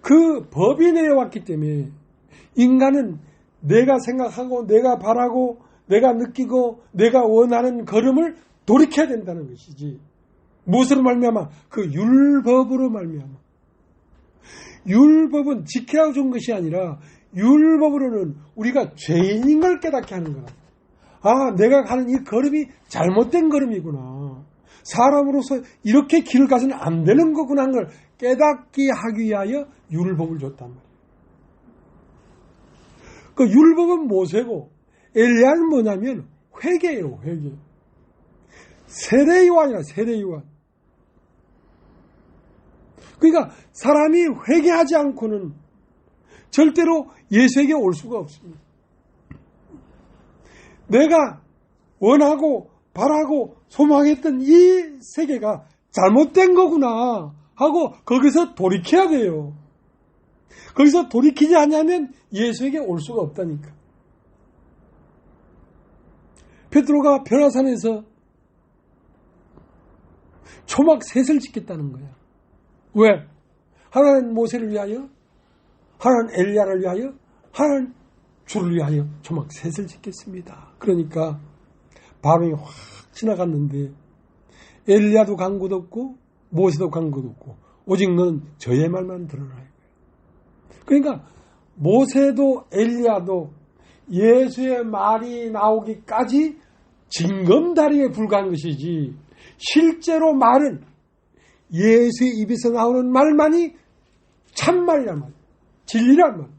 그 법이 내려왔기 때문에 인간은 내가 생각하고 내가 바라고 내가 느끼고 내가 원하는 걸음을 돌이켜야 된다는 것이지. 무엇으로 말미암아? 그 율법으로 말미암아. 율법은 지키라고 준 것이 아니라 율법으로는 우리가 죄인인 걸 깨닫게 하는 거라. 아, 내가 가는 이 걸음이 잘못된 걸음이구나. 사람으로서 이렇게 길을 가서는 안 되는 거구나 하는 걸 깨닫게 하기 위하여 율법을 줬단 말이에요. 그 율법은 모세고 엘리야는 뭐냐면 회개예요. 회개. 세례요한이라 세례요한. 그러니까 사람이 회개하지 않고는 절대로 예수에게 올 수가 없습니다. 내가 원하고 바라고 소망했던 이 세계가 잘못된 거구나 하고 거기서 돌이켜야 돼요. 거기서 돌이키지 않으면 예수에게 올 수가 없다니까. 베드로가 변화산에서 초막 셋을 짓겠다는 거야. 왜? 하나는 모세를 위하여, 하나는 엘리야를 위하여, 하나는 주를 위하여 초막 셋을 짓겠습니다. 그러니까 바람이 확 지나갔는데 엘리야도 간 곳 없고 모세도 간 곳 없고 오직 너는 저의 말만 들으라. 그러니까 모세도 엘리야도 예수의 말이 나오기까지 징검다리에 불과한 것이지 실제로 말은 예수의 입에서 나오는 말만이 참말이란 말, 진리란 말.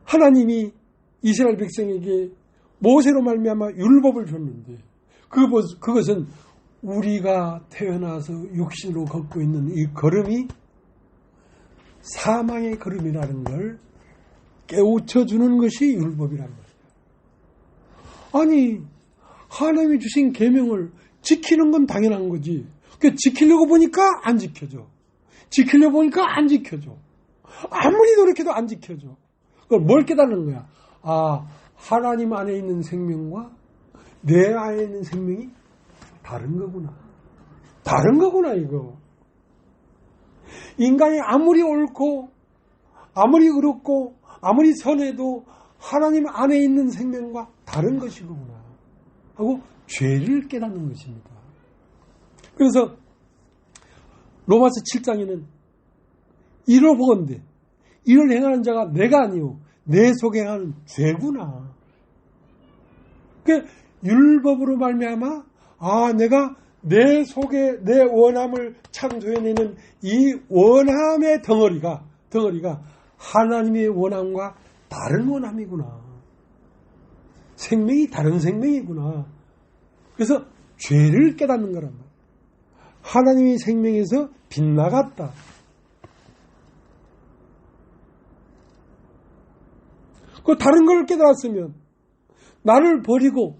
하나님이 이스라엘 백성에게 모세로 말미암아 율법을 줬는데 그것은 우리가 태어나서 육신으로 걷고 있는 이 걸음이 사망의 걸음이라는 걸 깨우쳐주는 것이 율법이란 말이에요. 아니, 하나님이 주신 계명을 지키는 건 당연한 거지. 지키려고 보니까 안 지켜져. 지키려고 보니까 안 지켜져. 아무리 노력해도 안 지켜져. 그걸 뭘 깨닫는 거야? 아, 하나님 안에 있는 생명과 내 안에 있는 생명이 다른 거구나. 다른 거구나, 이거. 인간이 아무리 옳고, 아무리 의롭고, 아무리 선해도 하나님 안에 있는 생명과 다른 것이구나. 하고 죄를 깨닫는 것입니다. 그래서 로마서 7장에는 이러보건대 이를 행하는 자가 내가 아니오 내 속에 행하는 죄구나. 그 율법으로 말미암아 내가 내 속에 내 원함을 창조해내는 이 원함의 덩어리가 하나님의 원함과 다른 원함이구나. 생명이 다른 생명이구나. 그래서 죄를 깨닫는 거란 말이야. 하나님의 생명에서 빗나갔다. 그 다른 걸 깨달았으면 나를 버리고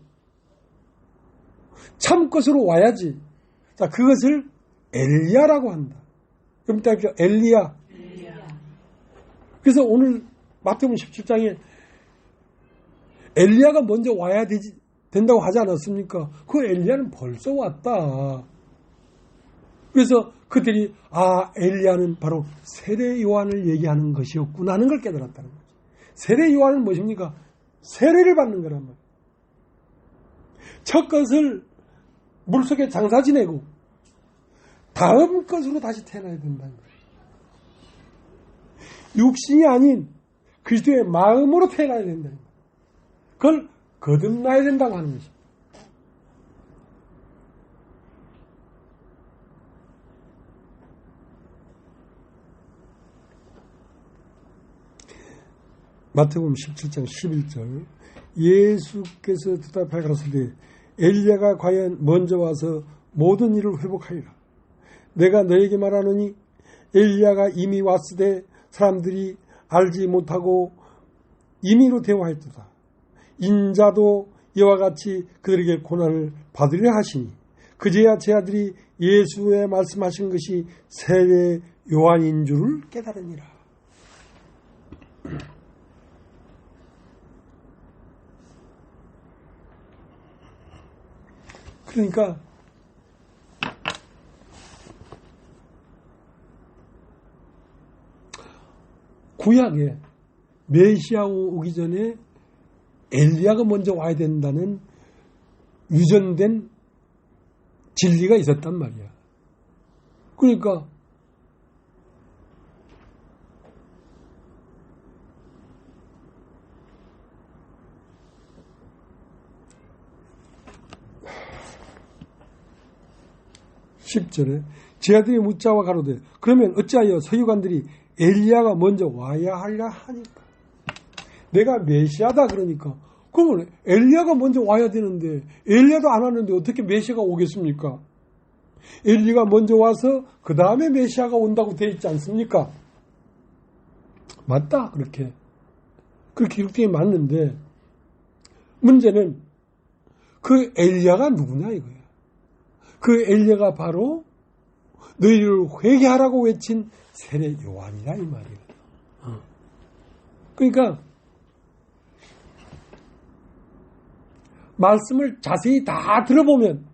참 것으로 와야지. 자, 그것을 엘리야라고 한다. 그럼 딱 엘리야. 그래서 오늘 마태복음 17장에 엘리야가 먼저 와야 된다고 하지 않았습니까? 그 엘리야는 벌써 왔다. 그래서 그들이 엘리야는 바로 세례 요한을 얘기하는 것이었구나 하는 걸 깨달았다는 거죠. 세례 요한은 무엇입니까? 세례를 받는 거란 말이에요. 첫 것을 물속에 장사 지내고 다음 것으로 다시 태어나야 된다는 거예요. 육신이 아닌 그리스도의 마음으로 태어나야 된다는 거예요. 그걸 거듭나야 된다고 하는 것입니다. 마태복음 17장 11절 예수께서 대답하여 가라사대 엘리야가 과연 먼저 와서 모든 일을 회복하리라. 내가 너에게 말하노니 엘리야가 이미 왔으되 사람들이 알지 못하고 임의로 대화했도다. 인자도 이와 같이 그들에게 고난을 받으려 하시니 그제야 제 아들이 예수의 말씀하신 것이 세례 요한인 줄을 깨달으니라. 그러니까 구약에 메시아 오기 전에 엘리야가 먼저 와야 된다는 유전된 진리가 있었단 말이야. 그러니까 (10절에) 제 아들이 묻자와 가로되 그러면 어찌하여 서기관들이 엘리야가 먼저 와야 하리라 하니까. 내가 메시아다 그러니까 그러면 엘리야가 먼저 와야 되는데 엘리야도 안 왔는데 어떻게 메시아가 오겠습니까? 엘리야가 먼저 와서 그 다음에 메시아가 온다고 되어 있지 않습니까? 맞다. 그렇게 기록되어 맞는데 문제는 그 엘리야가 누구냐 이거야. 그 엘리야가 바로 너희를 회개하라고 외친 세례 요한이라 이 말이야. 그러니까 말씀을 자세히 다 들어보면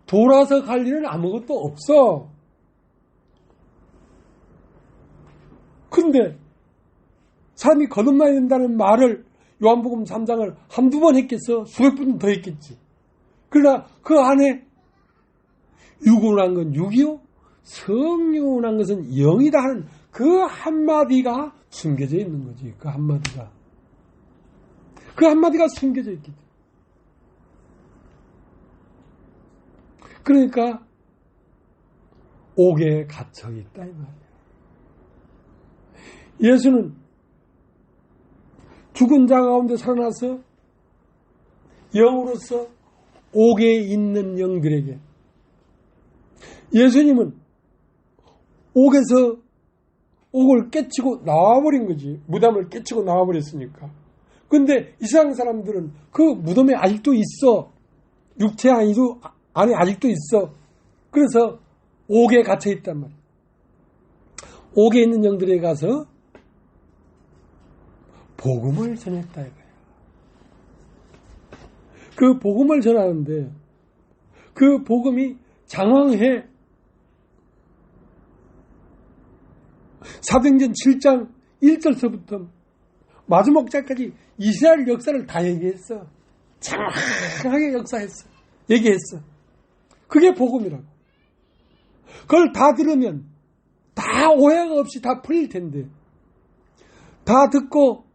돌아서 갈 일은 아무것도 없어. 그런데 사람이 거듭나야 된다는 말을 요한복음 3장을 한두 번 했겠어? 수백 번 더 했겠지. 그러나 그 안에 육으로 한 건 육이요, 성육으로 한 것은 영이다 하는 그 한마디가 숨겨져 있는 거지. 그 한마디가 숨겨져 있기 때문에. 그러니까 옥에 갇혀 있다 이 말이야. 예수는 죽은 자 가운데 살아나서 영으로서 옥에 있는 영들에게, 예수님은 옥에서 옥을 깨치고 나와버린 거지. 무덤을 깨치고 나와버렸으니까. 근데 이 세상 사람들은 그 무덤에 아직도 있어. 육체 안에 아직도 있어. 그래서 옥에 갇혀 있단 말이야. 옥에 있는 영들에게 가서 복음을 전했다 이거야. 그 복음을 전하는데 그 복음이 장황해. 사도행전 7장 1절서부터 마지막 절까지 이스라엘 역사를 다 얘기했어. 장황하게 역사했어. 얘기했어. 그게 복음이라고. 그걸 다 들으면 다 오해가 없이 다 풀릴 텐데, 다 듣고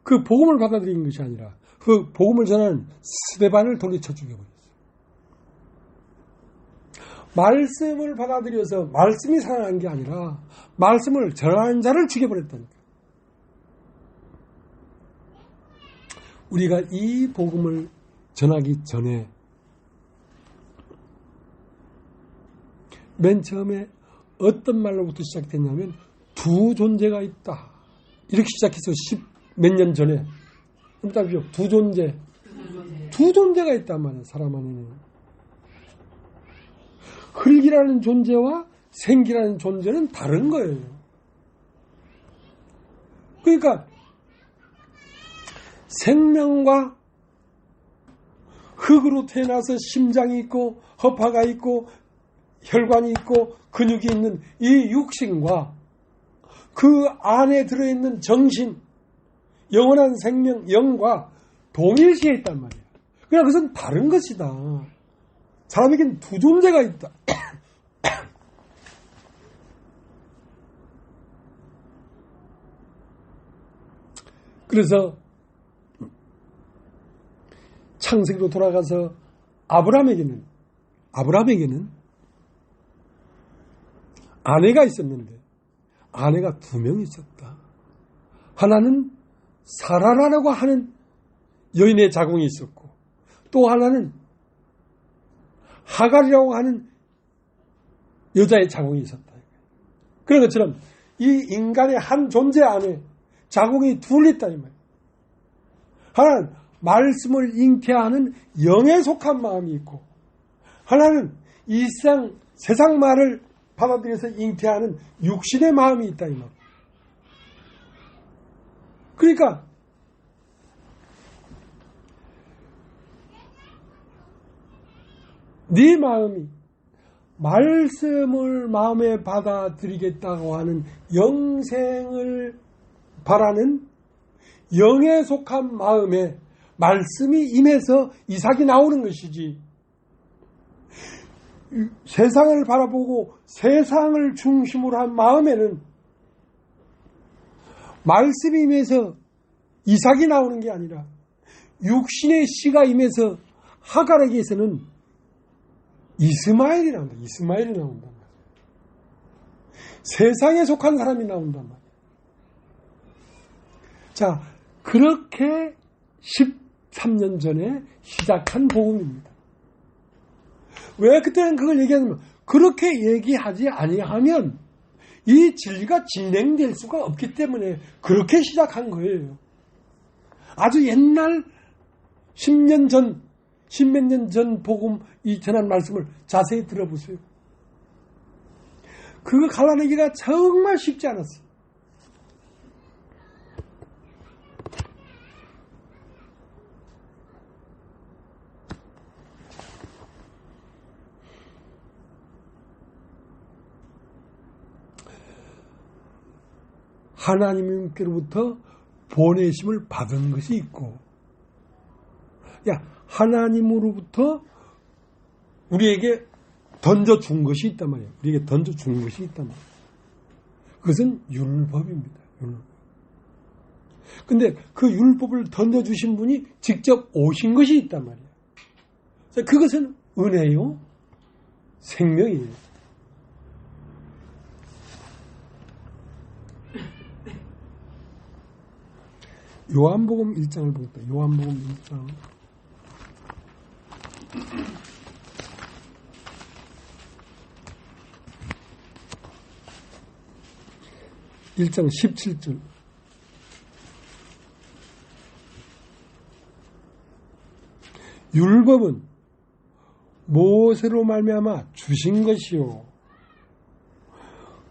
그 복음을 받아들이는 것이 아니라 그 복음을 전하는 스데반을 돌려쳐 죽여버렸어요. 말씀을 받아들여서 말씀이 살아난 게 아니라 말씀을 전하는 자를 죽여버렸다니까. 우리가 이 복음을 전하기 전에 맨 처음에 어떤 말로부터 시작됐냐면 두 존재가 있다. 이렇게 시작해서 10몇 년 전에. 두 존재가 있단 말이에요. 사람 안에는. 흙이라는 존재와 생기라는 존재는 다른 거예요. 그러니까 생명과 흙으로 태어나서 심장이 있고 허파가 있고 혈관이 있고 근육이 있는 이 육신과 그 안에 들어있는 정신, 영원한 생명, 영과 동일시에 있단 말이에요. 그러나 그것은 다른 것이다. 사람에겐 두 존재가 있다. 그래서 창세기로 돌아가서 아브라함에게는 아내가 있었는데 아내가 두 명 있었다. 하나는 사라라고 하는 여인의 자궁이 있었고 또 하나는 하갈이라고 하는 여자의 자궁이 있었다. 그런 것처럼 이 인간의 한 존재 안에 자궁이 둘 있다 이 말이에요. 하나는 말씀을 잉태하는 영에 속한 마음이 있고 하나는 세상 말을 받아들여서 잉태하는 육신의 마음이 있다, 이 말. 그러니까 네 마음이 말씀을 마음에 받아들이겠다고 하는 영생을 바라는 영에 속한 마음에 말씀이 임해서 이삭이 나오는 것이지, 세상을 바라보고 세상을 중심으로 한 마음에는 말씀이 임해서 이삭이 나오는 게 아니라 육신의 씨가 임해서 하갈에게서는 이스마엘이 나온다. 이스마엘이 나온단 말이야. 세상에 속한 사람이 나온단 말이야. 자, 그렇게 13년 전에 시작한 복음입니다. 왜 그때는 그걸 얘기하냐면, 그렇게 얘기하지 아니하면 이 진리가 진행될 수가 없기 때문에 그렇게 시작한 거예요. 아주 옛날 10년 전, 10몇 년 전 복음 이 전한 말씀을 자세히 들어보세요. 그거 갈라내기가 정말 쉽지 않았어요. 하나님께로부터 보내심을 받은 것이 있고, 하나님으로부터 우리에게 던져준 것이 있단 말이에요. 우리에게 던져준 것이 있단 말이에요. 그것은 율법입니다. 율법. 근데 그 율법을 던져주신 분이 직접 오신 것이 있단 말이에요. 그것은 은혜요, 생명이에요. 요한복음 1장을 보겠다. 요한복음 1장. (1장) 17절. 율법은 모세로 말미암아 주신 것이요,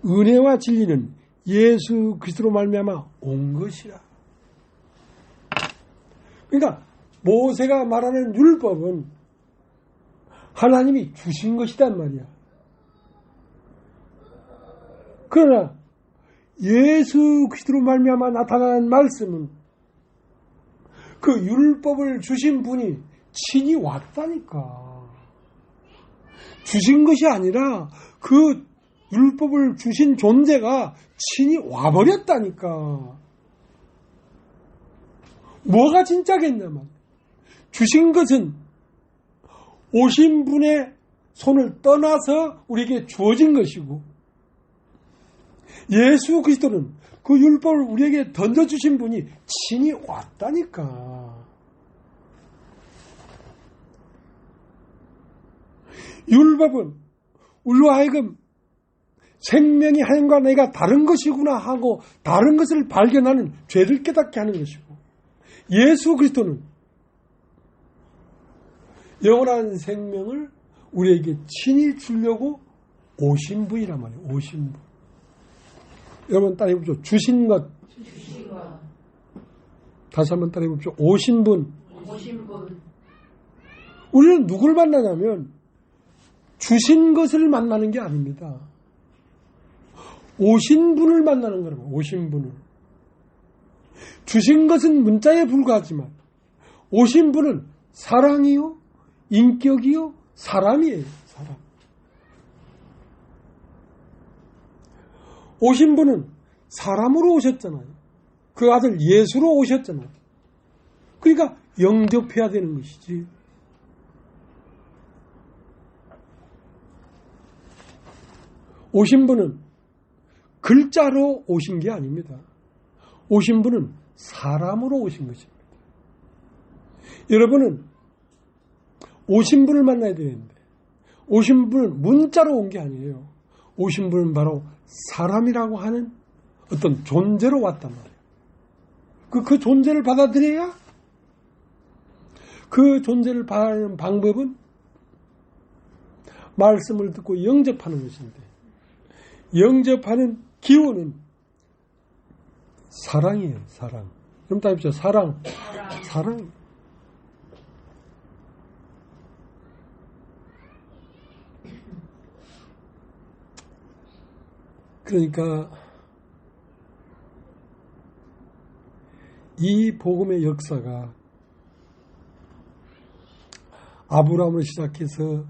은혜와 진리는 예수 그리스도로 말미암아 온 것이라. 그러니까 모세가 말하는 율법은 하나님이 주신 것이란 말이야. 그러나 예수 그리스도로 말미암아 나타난 말씀은 그 율법을 주신 분이 친히 왔다니까. 주신 것이 아니라 그 율법을 주신 존재가 친히 와버렸다니까. 뭐가 진짜겠냐 말이야. 주신 것은 오신 분의 손을 떠나서 우리에게 주어진 것이고, 예수 그리스도는 그 율법을 우리에게 던져주신 분이 친히 왔다니까. 율법은 우리로 하여금 생명이 하나님과 내가 다른 것이구나 하고 다른 것을 발견하는 죄를 깨닫게 하는 것이고, 예수 그리스도는 영원한 생명을 우리에게 친히 주려고 오신 분이란 말이에요. 오신 분. 여러분 따라해 보십시오. 주신 것. 다시 한번 따라해 보십시오. 오신 분. 우리는 누굴 만나냐면 주신 것을 만나는 게 아닙니다. 오신 분을 만나는 거라고. 오신 분을. 주신 것은 문자에 불과하지만 오신 분은 사랑이요, 인격이요, 사람이에요. 사람. 오신 분은 사람으로 오셨잖아요. 그 아들 예수로 오셨잖아요. 그러니까 영접해야 되는 것이지. 오신 분은 글자로 오신 게 아닙니다. 오신 분은 사람으로 오신 것입니다. 여러분은 오신 분을 만나야 되는데, 오신 분은 문자로 온 게 아니에요. 오신 분은 바로 사람이라고 하는 어떤 존재로 왔단 말이에요. 그 존재를 받아들여야, 그 존재를 받아들이는 방법은 말씀을 듣고 영접하는 것인데, 영접하는 기원은 사랑이에요. 사랑. 그럼 다 합시다. 사랑. 사랑. 그러니까 이 복음의 역사가 아브라함으로 시작해서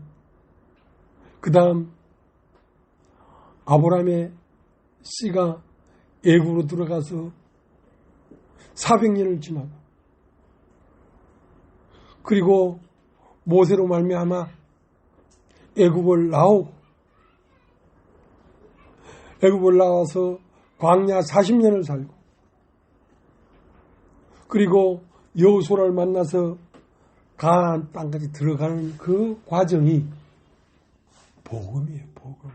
그 다음 아브라함의 씨가 애굽으로 들어가서 400년을 지나고, 그리고 모세로 말미암아 애굽을 나오고, 애굽을 나와서 광야 40년을 살고, 그리고 여호수아를 만나서 가나안 땅까지 들어가는 그 과정이 복음이에요. 복음.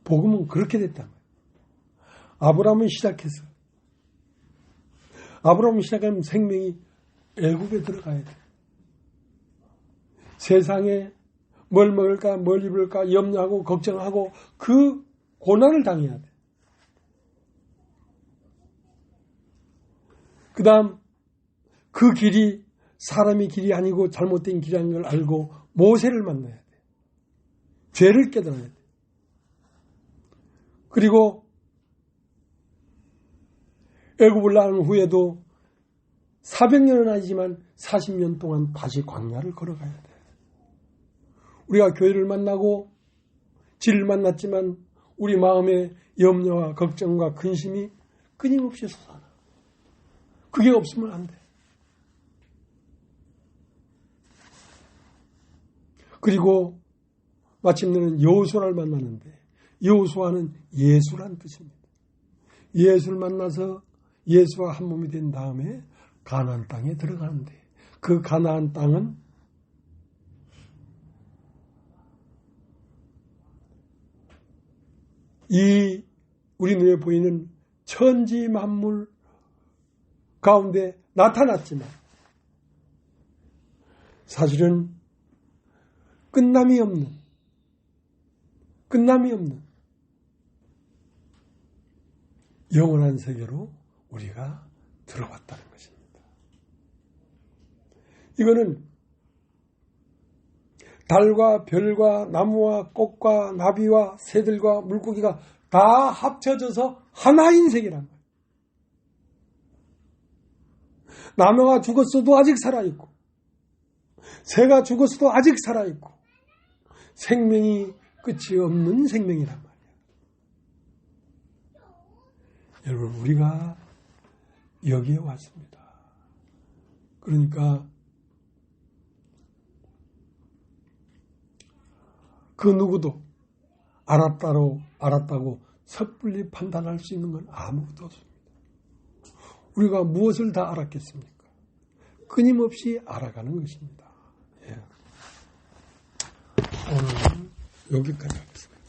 복음은 그렇게 됐단 말이에요. 아브라함은 시작해서, 아브라함은 시작하면 생명이 애굽에 들어가야 돼. 세상에 뭘 먹을까, 뭘 입을까 염려하고 걱정하고 그 고난을 당해야 돼. 그 다음 그 길이 사람의 길이 아니고 잘못된 길이라는 걸 알고 모세를 만나야 돼. 죄를 깨달아야 돼. 그리고 애굽을 나온 후에도 400년은 아니지만 40년 동안 다시 광야를 걸어가야 돼. 우리가 교회를 만나고 진리를 만났지만 우리 마음에 염려와 걱정과 근심이 끊임없이 솟아나. 그게 없으면 안 돼. 그리고 마침내는 여호수아를 만나는데, 여호수아는 예수란 뜻입니다. 예수를 만나서 예수와 한 몸이 된 다음에 가나안 땅에 들어가는데, 그 가나안 땅은 이 우리 눈에 보이는 천지 만물 가운데 나타났지만 사실은 끝남이 없는 영원한 세계로 우리가 들어갔다는 것입니다. 이거는 달과 별과 나무와 꽃과 나비와 새들과 물고기가 다 합쳐져서 하나인 세계란 말이에요. 나무가 죽었어도 아직 살아있고, 새가 죽었어도 아직 살아있고, 생명이 끝이 없는 생명이란 말이에요. 여러분, 우리가 여기에 왔습니다. 그러니까 그 누구도 알았다고 섣불리 판단할 수 있는 건 아무것도 없습니다. 우리가 무엇을 다 알았겠습니까? 끊임없이 알아가는 것입니다. 예. 오늘 여기까지 하겠습니다.